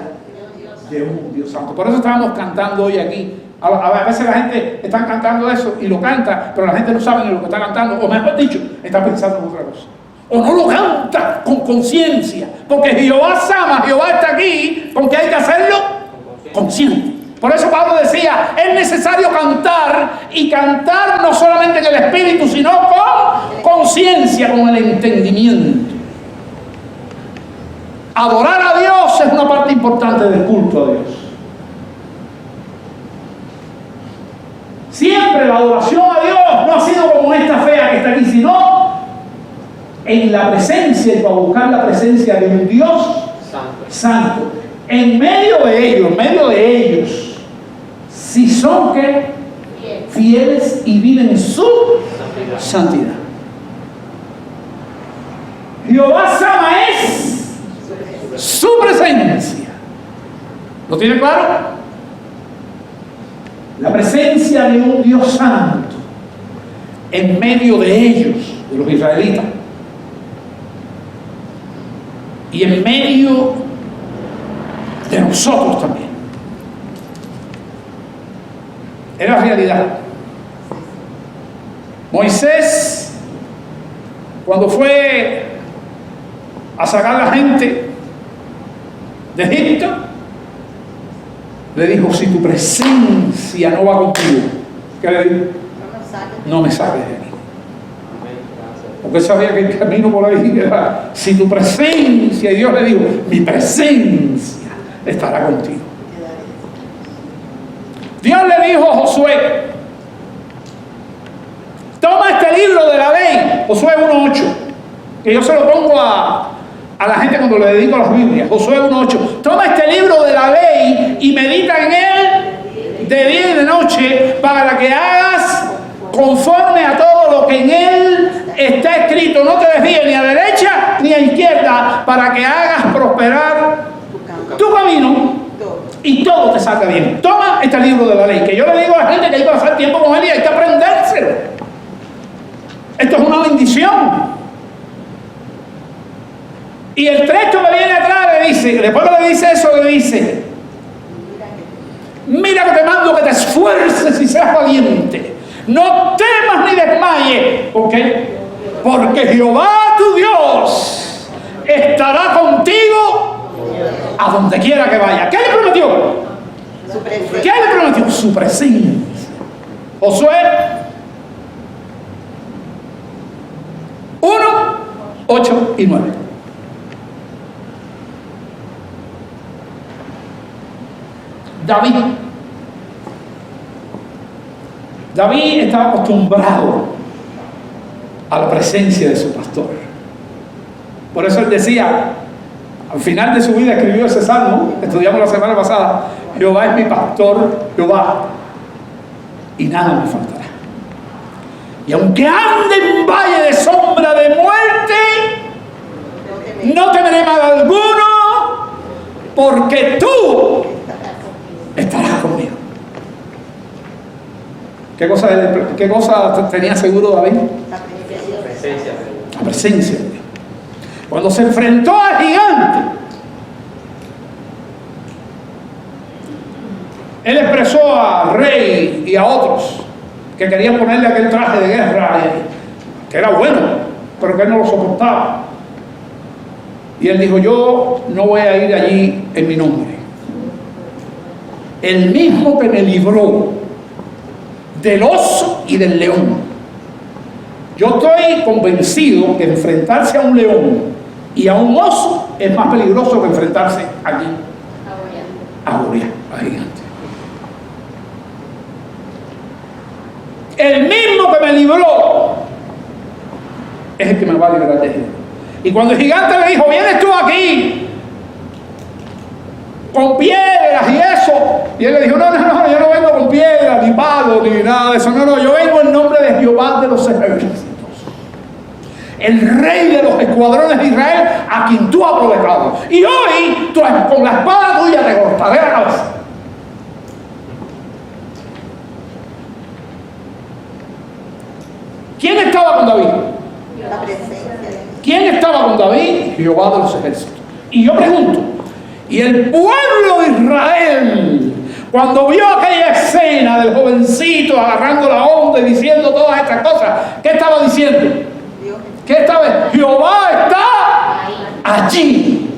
de un Dios santo. Por eso estábamos cantando hoy aquí. A veces la gente está cantando eso y lo canta, pero la gente no sabe ni lo que está cantando, o mejor dicho, está pensando en otra cosa. O no lo canta con conciencia, porque Jehová Sama, Jehová está aquí, ¿con qué hay que hacerlo? Consciente. Por eso Pablo decía, es necesario cantar, y cantar no solamente en el espíritu, sino con conciencia, con el entendimiento. Adorar a Dios es una parte importante del culto a Dios. Siempre la adoración a Dios no ha sido como esta fea que está aquí, sino en la presencia, y para buscar la presencia de un Dios santo. En medio de ellos, si son que fieles y viven en su santidad. Jehová Sama es su presencia. ¿Lo tiene claro? La presencia de un Dios santo en medio de ellos, de los israelitas, y en medio de nosotros también. Era realidad. Moisés, cuando fue a sacar a la gente de Egipto, le dijo, si tu presencia no va contigo, ¿qué le dijo? No me saques de aquí. Porque él sabía que el camino por ahí era, si tu presencia, y Dios le dijo, mi presencia estará contigo. Dios le dijo a Josué, toma este libro de la ley, Josué 1:8, que yo se lo pongo a la gente cuando le dedico a las Biblias. Josué 1:8, toma este libro de la ley y medita en él de día y de noche, para que hagas conforme a todo lo que en él está escrito. No te desvíes ni a derecha ni a izquierda, para que hagas prosperar tu camino y todo te salga bien. Toma este libro de la ley, que yo le digo a la gente que hay que pasar tiempo con él y hay que aprendérselo. Esto es una bendición. Y el texto que viene atrás le dice, después que le dice eso, le dice, mira que te mando que te esfuerces y seas valiente. No temas ni desmayes. ¿Por qué? Porque Jehová tu Dios estará contigo a donde quiera que vaya. ¿Qué le prometió? ¿Qué le prometió? Su presencia. Josué 1, 8 y 9. David estaba acostumbrado a la presencia de su pastor. Por eso él decía, al final de su vida escribió ese salmo, estudiamos la semana pasada, Jehová es mi pastor, Jehová, y nada me faltará. Y aunque ande en valle de sombra de muerte, no temeré mal alguno, porque tú estarás conmigo. ¿Qué cosa tenía seguro David? La presencia de Dios. Cuando se enfrentó al gigante, él expresó al rey y a otros que querían ponerle aquel traje de guerra, que era bueno, pero que él no lo soportaba. Y él dijo, yo no voy a ir allí en mi nombre. El mismo que me libró del oso y del león. Yo estoy convencido que enfrentarse a un león y a un oso es más peligroso que enfrentarse aquí a Goliat, a gigante. el mismo que me libró es el que me va a librar de él. Y cuando el gigante le dijo, vienes tú aquí con piedras y eso, y él le dijo, no, yo no vengo con piedras, ni palos, ni nada de eso, no, yo vengo en nombre de Jehová de los ejércitos, el rey de los escuadrones de Israel, a quien tú has provocado. Y hoy, con la espada tuya te cortaré la cabeza. ¿Quién estaba con David? La presencia de Dios. ¿Quién estaba con David? Jehová de los ejércitos. Y yo pregunto, ¿y el pueblo de Israel, cuando vio aquella escena del jovencito agarrando la onda y diciendo todas estas cosas, qué estaba diciendo? Dios. ¿Qué estaba? Jehová está allí.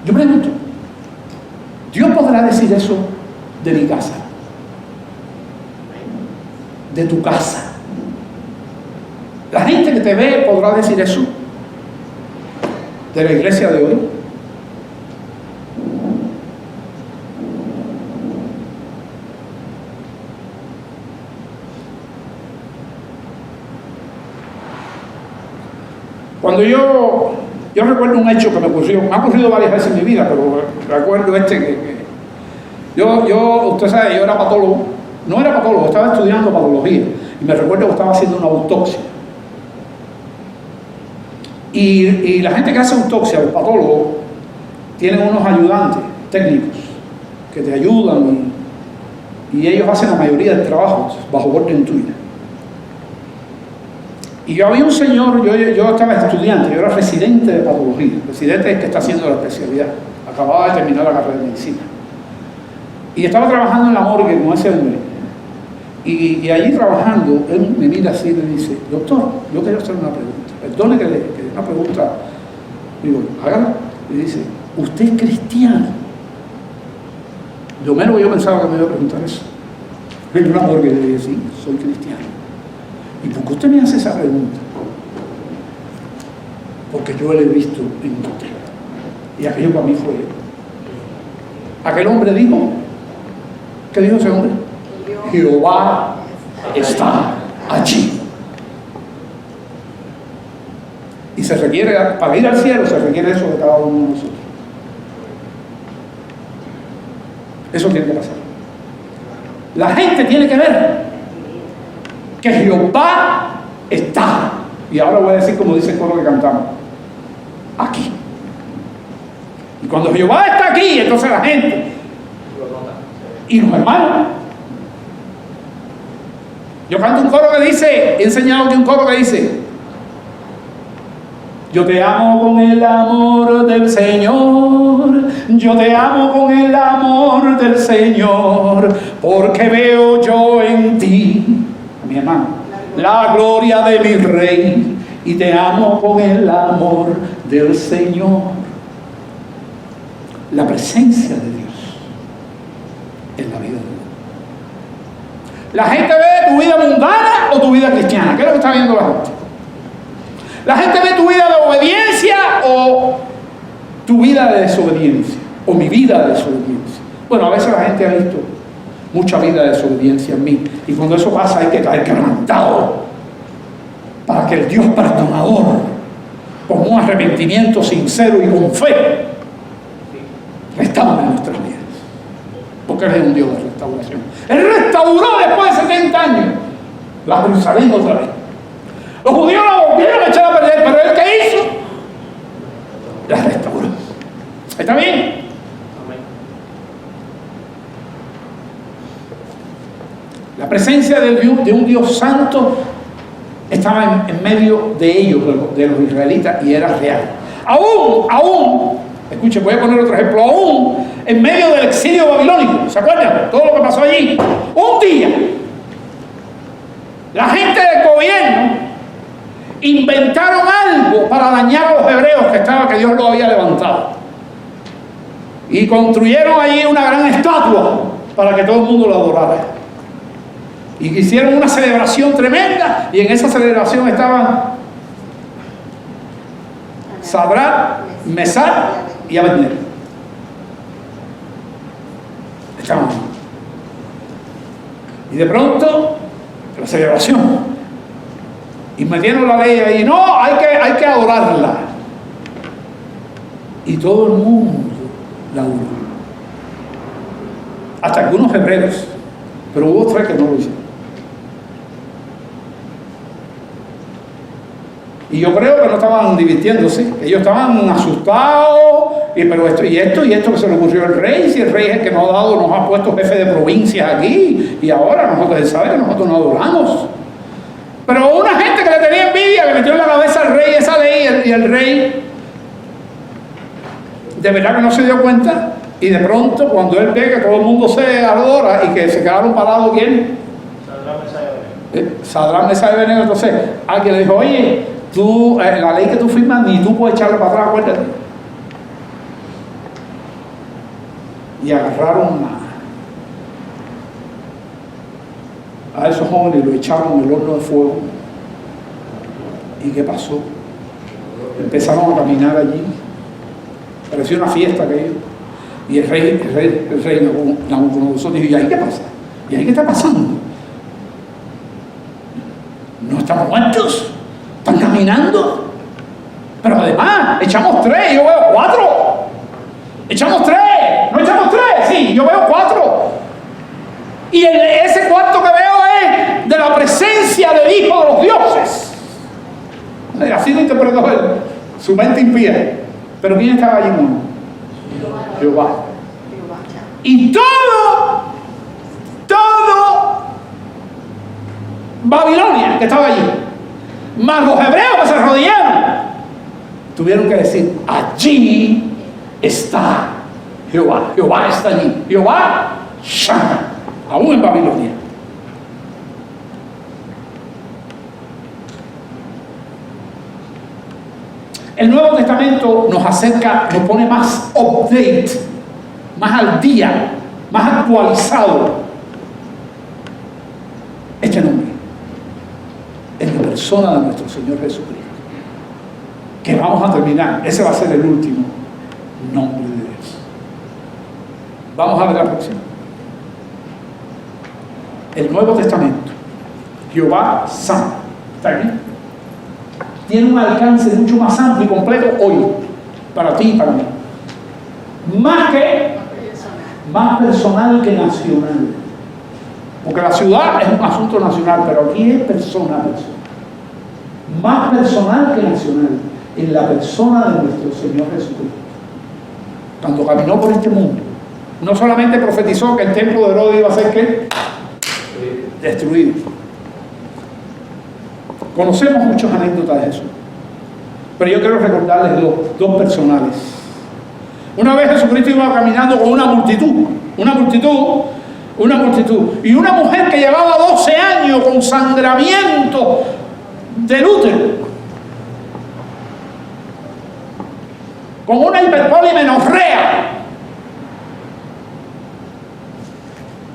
Yo pregunto, ¿Dios podrá decir eso de mi casa? De tu casa. La gente que te ve podrá decir eso de la iglesia de hoy. Cuando yo recuerdo un hecho que me ha ocurrido varias veces en mi vida, pero recuerdo usted sabe, yo era patólogo. No era patólogo, estaba estudiando patología. Y me recuerdo que estaba haciendo una autopsia. Y la gente que hace autopsia, los patólogos, tienen unos ayudantes técnicos que te ayudan y ellos hacen la mayoría del trabajo bajo orden tuya. Y yo había un señor, yo estaba estudiante, yo era residente de patología. Residente es el que está haciendo la especialidad. Acababa de terminar la carrera de medicina. Y estaba trabajando en la morgue con ese hombre. Y allí trabajando, él me mira así y me dice, doctor, yo quiero hacer una pregunta. Perdone que le una pregunta. Digo, hágalo. Y dice, ¿usted es cristiano? Lo menos que yo pensaba que me iba a preguntar eso. En una morgue le dije, sí, soy cristiano. ¿Y por qué usted me hace esa pregunta? Porque yo le he visto en usted. Y aquello para mí fue. Aquel hombre dijo, ¿qué dijo ese hombre? Jehová está allí. Y se requiere, para ir al cielo, se requiere eso de cada uno de nosotros. Eso tiene que pasar. La gente tiene que ver que Jehová está. Y ahora voy a decir como dice el coro que cantamos. Aquí. Y cuando Jehová está aquí, entonces la gente y los hermanos. Yo canto un coro que dice, he enseñado que un coro que dice, yo te amo con el amor del Señor, yo te amo con el amor del Señor, porque veo yo en ti, mi hermano, la gloria de mi Rey, y te amo con el amor del Señor. La presencia de Dios en la vida de Dios. La gente ve tu vida mundana o tu vida cristiana. ¿Qué es lo que está viendo la gente? La gente ve tu vida de obediencia o tu vida de desobediencia, o mi vida de desobediencia. Bueno, a veces la gente ha visto mucha vida de desobediencia en mí, y cuando eso pasa hay que caer quebrantado para que el Dios perdonador, con un arrepentimiento sincero y con fe, restaure nuestras vidas, porque Él es un Dios de restauración. Él restauró después de 70 años la Jerusalén otra vez. Los judíos la volvieron a echar a perder, pero Él, ¿qué hizo? La restauró. ¿Está bien? La presencia de un Dios santo estaba en medio de ellos, de los israelitas, y era real. Aún, escuchen, voy a poner otro ejemplo, aún en medio del exilio babilónico, ¿se acuerdan? Todo lo que pasó allí. Un día, la gente del gobierno inventaron algo para dañar a los hebreos que Dios lo había levantado. Y construyeron allí una gran estatua para que todo el mundo lo adorara. Y hicieron una celebración tremenda, y en esa celebración estaban Sadrach, Mesach y Abednego. Estaban Y de pronto, la celebración. Y metieron la ley ahí. No, hay que adorarla. Y todo el mundo la adoró. Hasta algunos hebreos. Pero hubo 3 que no lo hicieron. Y yo creo que no estaban divirtiéndose, ellos estaban asustados, pero esto que se le ocurrió al rey, si el rey es el que nos ha puesto jefe de provincias aquí, y ahora nosotros, él sabe que nosotros no adoramos. Pero una gente que le tenía envidia, le metió en la cabeza al rey esa ley, y el rey de verdad que no se dio cuenta, y de pronto cuando él ve que todo el mundo se adora y que se quedaron parados, ¿quién? Sadrán, Mesach y Abednego. Entonces alguien le dijo, oye, tú, la ley que tú firmas, ni tú puedes echarla para atrás, acuérdate. Y agarraron a esos jóvenes y lo echaron en el horno de fuego. ¿Y qué pasó? Empezaron a caminar allí. Pareció una fiesta aquello. Y el rey Nabucodonosor dijo, ¿y ahí qué pasa? ¿Y ahí qué está pasando? ¿No estamos muertos? ¿Están caminando? Pero además, echamos 3, yo veo 4. Echamos 3, no echamos 3, sí, yo veo 4. Y ese cuarto que veo es de la presencia del Hijo de los dioses. Así lo interpretó él, su mente impía. Pero ¿quién estaba allí, hermano? Jehová. Y todo Babilonia que estaba allí, más los hebreos que se arrodillaron, tuvieron que decir, allí está Jehová. Jehová está allí. Jehová Shammah, aún en Babilonia. El Nuevo Testamento nos acerca, nos pone más update, más al día, más actualizado este nombre, en la persona de nuestro Señor Jesucristo, que vamos a terminar. Ese va a ser el último nombre de Dios. Vamos a ver la próxima. El Nuevo Testamento, Jehová Shammah, ¿está aquí? Tiene un alcance mucho más amplio y completo hoy, para ti y para mí. Más personal que nacional. Porque la ciudad es un asunto nacional, pero aquí es persona a persona. Más personal que nacional, en la persona de nuestro Señor Jesucristo. Cuando caminó por este mundo, no solamente profetizó que el templo de Herodes iba a ser ¿qué? Destruido. Conocemos muchas anécdotas de Jesús, pero yo quiero recordarles dos personales. Una vez Jesucristo iba caminando con una multitud, y una mujer que llevaba 12 años con sangramiento del útero, con una hiperpolimenorrea.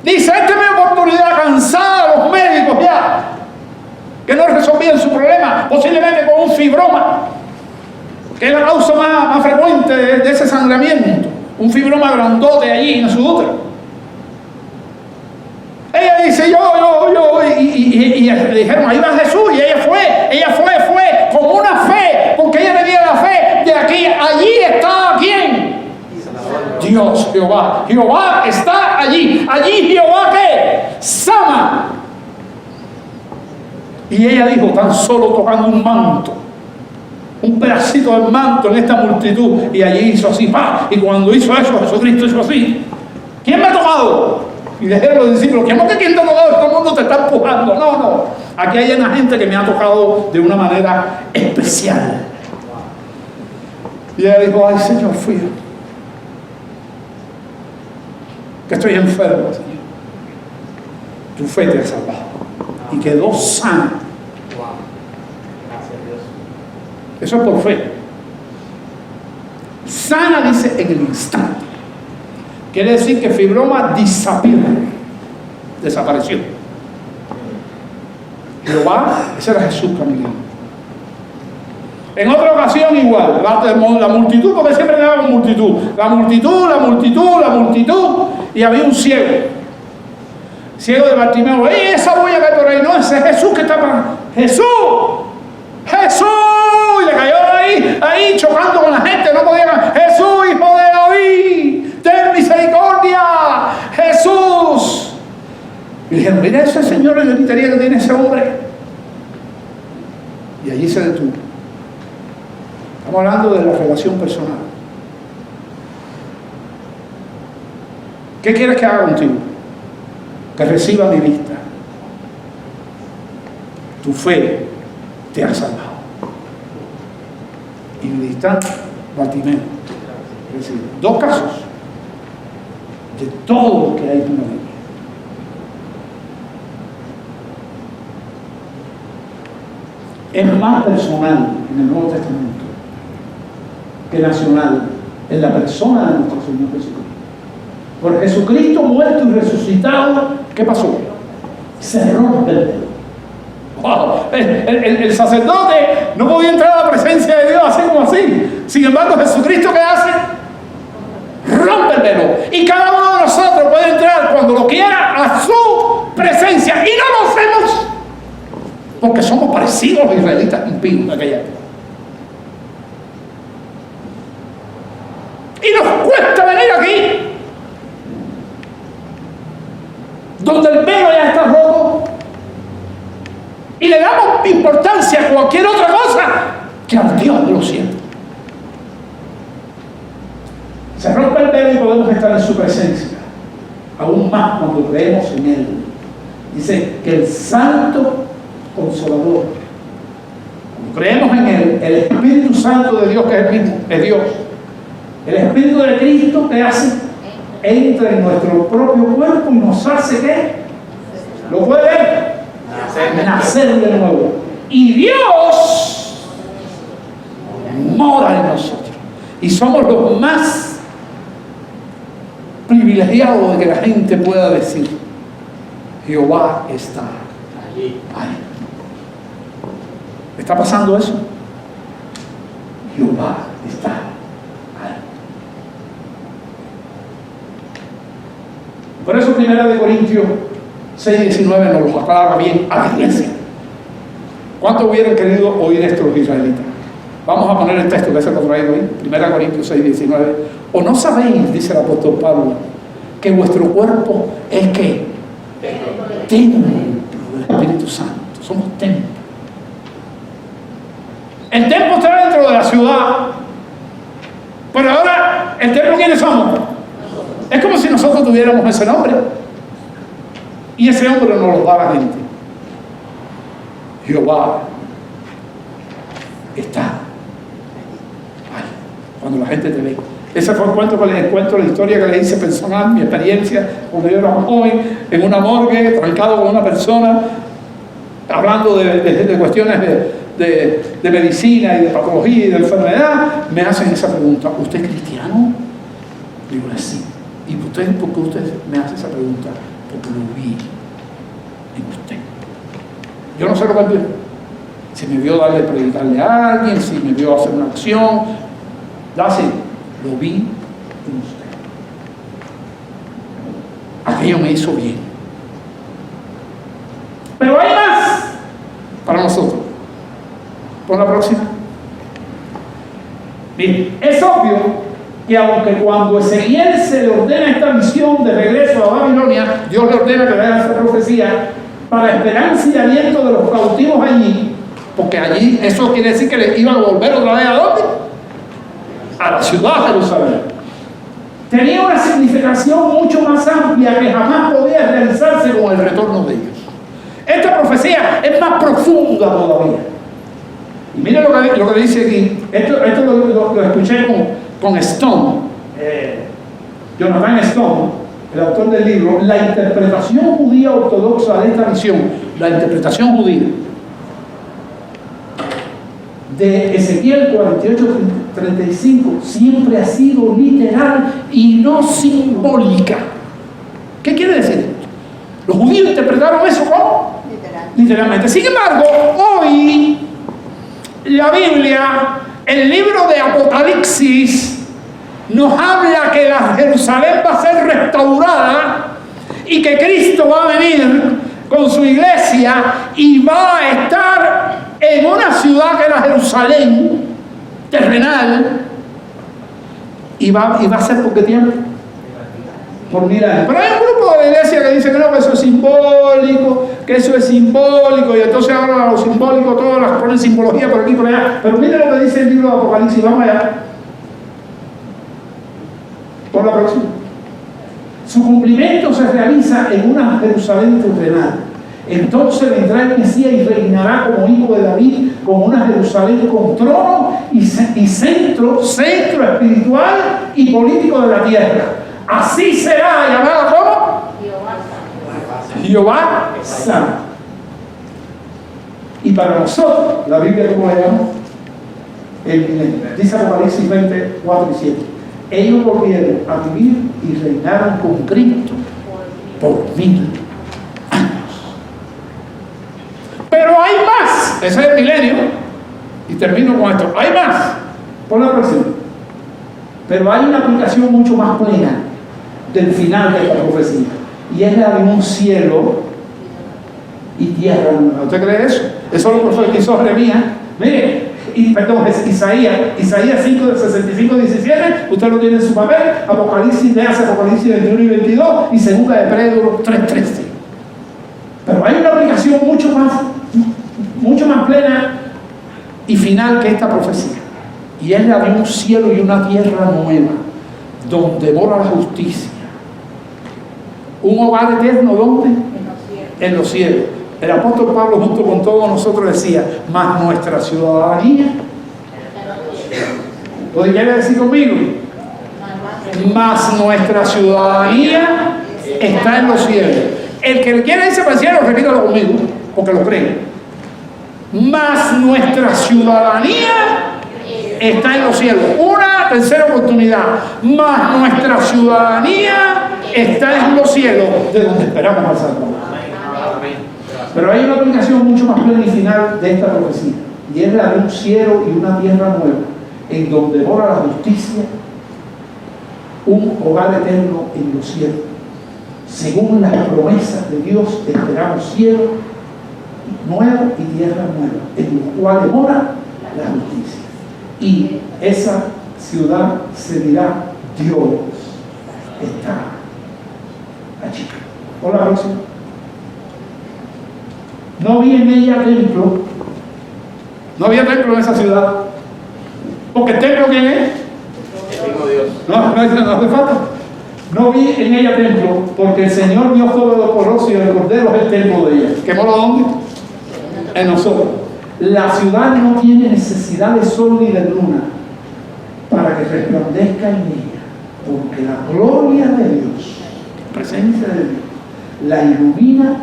Dice, esta es mi oportunidad, cansada de los médicos ya, que no resolvían su problema, posiblemente con un fibroma, que es la causa más frecuente de ese sangramiento, un fibroma grandote allí en su útero. Ella dice, y le dijeron, ahí va Jesús, y ella fue con una fe, porque ella tenía la fe de aquí, allí está ¿quién? Dios, Jehová está allí Jehová ¿qué? Shammah. Y ella dijo, tan solo tocando un manto, un pedacito del manto en esta multitud, y allí hizo así, ¡pah! Y cuando hizo eso, Jesucristo hizo así. ¿Quién me ha tocado? Y le dijeron a los discípulos, ¿quién te ha tocado? Todo el mundo te está empujando. No, aquí hay una gente que me ha tocado de una manera especial. Y ella dijo, ay Señor, fui yo, que estoy enfermo, Señor. Tu fe te ha salvado. Y quedó sana. Eso es por fe. Sana, dice, en el instante. Quiere decir que fibroma desapareció. Jehová, ese era Jesús caminando. En otra ocasión igual, la multitud, porque siempre le daban multitud. La multitud, y había un ciego. ciego de Bartimeo, esa bulla que hay por ahí, no, ese es Jesús que está para... ¡Jesús! ¡Jesús! Y le cayó ahí chocando con la gente, no podía... ¡Jesús, hijo de David! ¡Ten misericordia! ¡Jesús! Y dijeron, mira ese señor en la gritería que tiene ese hombre. Y allí se detuvo. Estamos hablando de la relación personal. ¿Qué quieres que haga contigo? Que reciba mi vista. Tu fe te ha salvado. Y en el instante, Bartimeo. Es decir, 2 casos de todo lo que hay en la Biblia. Es más personal en el Nuevo Testamento que nacional en la persona de nuestro Señor Jesucristo. Por Jesucristo muerto y resucitado, ¿qué pasó? Se rompe el velo. Wow. El sacerdote no podía entrar a la presencia de Dios así como así. Sin embargo, Jesucristo, ¿qué hace? Rompe el velo. Y cada uno de nosotros puede entrar cuando lo quiera a su presencia. Y no lo hacemos porque somos parecidos a los israelitas impíos de aquella época. Y nos cuesta venir aquí, donde el velo ya está roto, y le damos importancia a cualquier otra cosa que al Dios de los cielos. Se rompe el velo y podemos estar en su presencia, aún más cuando creemos en Él. Dice que el Santo Consolador, cuando creemos en Él, el Espíritu Santo de Dios, que es el mismo, es Dios, el Espíritu de Cristo, que hace, entra en nuestro propio cuerpo y nos hace ¿qué? ¿Lo puede ver? Nacer de nuevo. Y Dios mora en nosotros. Y somos los más privilegiados de que la gente pueda decir, Jehová está ahí. ¿Está pasando eso? Jehová está ahí. Por eso 1 Corintios 6:19 nos lo aclara bien a la iglesia. ¿Cuántos hubieran querido oír esto los israelitas? Vamos a poner el texto que se lo traigo ahí, 1 Corintios 6:19. ¿O no sabéis, dice el apóstol Pablo, que vuestro cuerpo es que templo del Espíritu Santo? Somos templo. El templo está dentro de la ciudad, pero ahora el templo, ¿quiénes somos? Es como si nosotros tuviéramos ese nombre y ese nombre nos lo da la gente. Jehová está ahí cuando la gente te ve. Ese fue el cuento que les cuento, la historia que les hice personal, mi experiencia cuando yo era joven en una morgue, trancado con una persona, hablando de cuestiones de medicina y de patología y de enfermedad. Me hacen esa pregunta: ¿usted es cristiano? Digo, sí. ¿Y usted, por qué usted me hace esa pregunta? Porque lo vi en usted. Yo no sé lo que vio. Si me vio predicarle a alguien, si me vio hacer una acción, así, lo vi en usted. Aquello me hizo bien. Pero hay más para nosotros. Pon la próxima. Bien, es obvio que aunque cuando Ezequiel se le ordena esta misión de regreso a Babilonia, Dios le ordena que haga esa profecía para esperanza y aliento de los cautivos allí, porque allí eso quiere decir que les iban a volver otra vez ¿a dónde? A la ciudad de Jerusalén. Tenía una significación mucho más amplia que jamás podía realizarse con el retorno de ellos. Esta profecía es más profunda todavía. Y miren lo que dice aquí. Esto lo escuché con Stone, Jonathan Stone, el autor del libro, La interpretación judía ortodoxa de esta visión. La interpretación judía de Ezequiel 48:35 siempre ha sido literal y no simbólica. ¿Qué quiere decir esto? Los judíos interpretaron eso como literalmente. Sin embargo, hoy la Biblia, el libro de Apocalipsis, nos habla que la Jerusalén va a ser restaurada y que Cristo va a venir con su iglesia y va a estar en una ciudad que era Jerusalén, terrenal, y va a ser por qué tiempo, por 1000 años. Pero hay un grupo de la iglesia que dice que no, que eso es simbólico, y entonces ahora los simbólicos todos las ponen simbología por aquí y por allá. Pero miren lo que dice el libro de Apocalipsis, vamos allá. Por la próxima. Su cumplimiento se realiza en una Jerusalén terrenal. Entonces vendrá el Mesías y reinará como hijo de David, con una Jerusalén con trono y centro espiritual y político de la tierra. Así será llamada como Jehová Santo. Y para nosotros, la Biblia, ¿cómo la llama? El milenio. Dice Apocalipsis 24 y 7. Ellos volvieron a vivir y reinaron con Cristo por 1000 años. Pero hay más. Ese es el milenio. Y termino con esto. Hay más. Por la próxima. Pero hay una aplicación mucho más plena del final de esta profecía. Y es la de un cielo y tierra nueva. ¿Usted cree eso? Eso lo profetizó Jeremías. Mire, Isaías 5, del 65 17, usted lo tiene en su papel. Apocalipsis 21 y 22 y segunda de Pedro 3:13. Pero hay una aplicación mucho más plena y final que esta profecía, y es la de un cielo y una tierra nueva donde mora la justicia. Un hogar eterno, ¿dónde? En los cielos. El apóstol Pablo junto con todos nosotros decía, más nuestra ciudadanía. ¿Lo quiere decir conmigo? Más nuestra ciudadanía está en los cielos. El que le quiera irse para el cielo, repítalo conmigo, porque lo creen. Más nuestra ciudadanía está en los cielos. Una tercera oportunidad. Más nuestra ciudadanía está en los cielos, de donde esperamos al Salvador. Pero hay una aplicación mucho más plena y final de esta profecía, y es la de un cielo y una tierra nueva, en donde mora la justicia, un hogar eterno en los cielos. Según las promesas de Dios, esperamos cielo nuevo y tierra nueva, en los cuales mora la justicia. Y esa ciudad se dirá, Dios está allí. Por la próxima. No vi en ella templo. No había templo en esa ciudad. Porque el templo, ¿quién es? El mismo Dios. No hace falta. No vi en ella templo, porque el Señor Dios Todopoderoso y el Cordero es el templo de ella. ¿Qué modo dónde? En nosotros. La ciudad no tiene necesidad de sol ni de luna para que resplandezca en ella, porque la gloria de Dios, la presencia de Dios, la ilumina,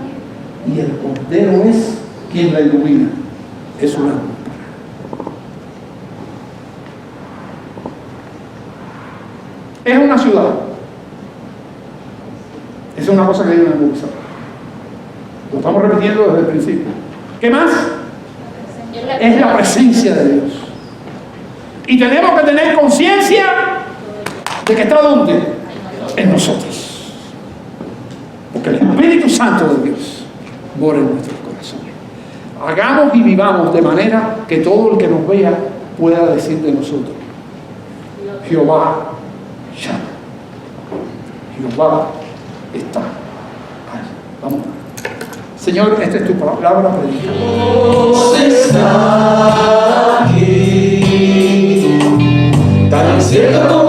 y el Cordero es quien la ilumina. Es una lámpara. Es una ciudad. Esa es una cosa que hay en el Buxar. Lo estamos repitiendo desde el principio. ¿Qué más? Es la presencia de Dios. Y tenemos que tener conciencia de que está ¿dónde? En nosotros. Porque el Espíritu Santo de Dios mora en nuestros corazones. Hagamos y vivamos de manera que todo el que nos vea pueda decir de nosotros, Jehová llama. Jehová está allí. Vamos. Señor, esta es tu palabra predicada. Dios está aquí, tan cierto como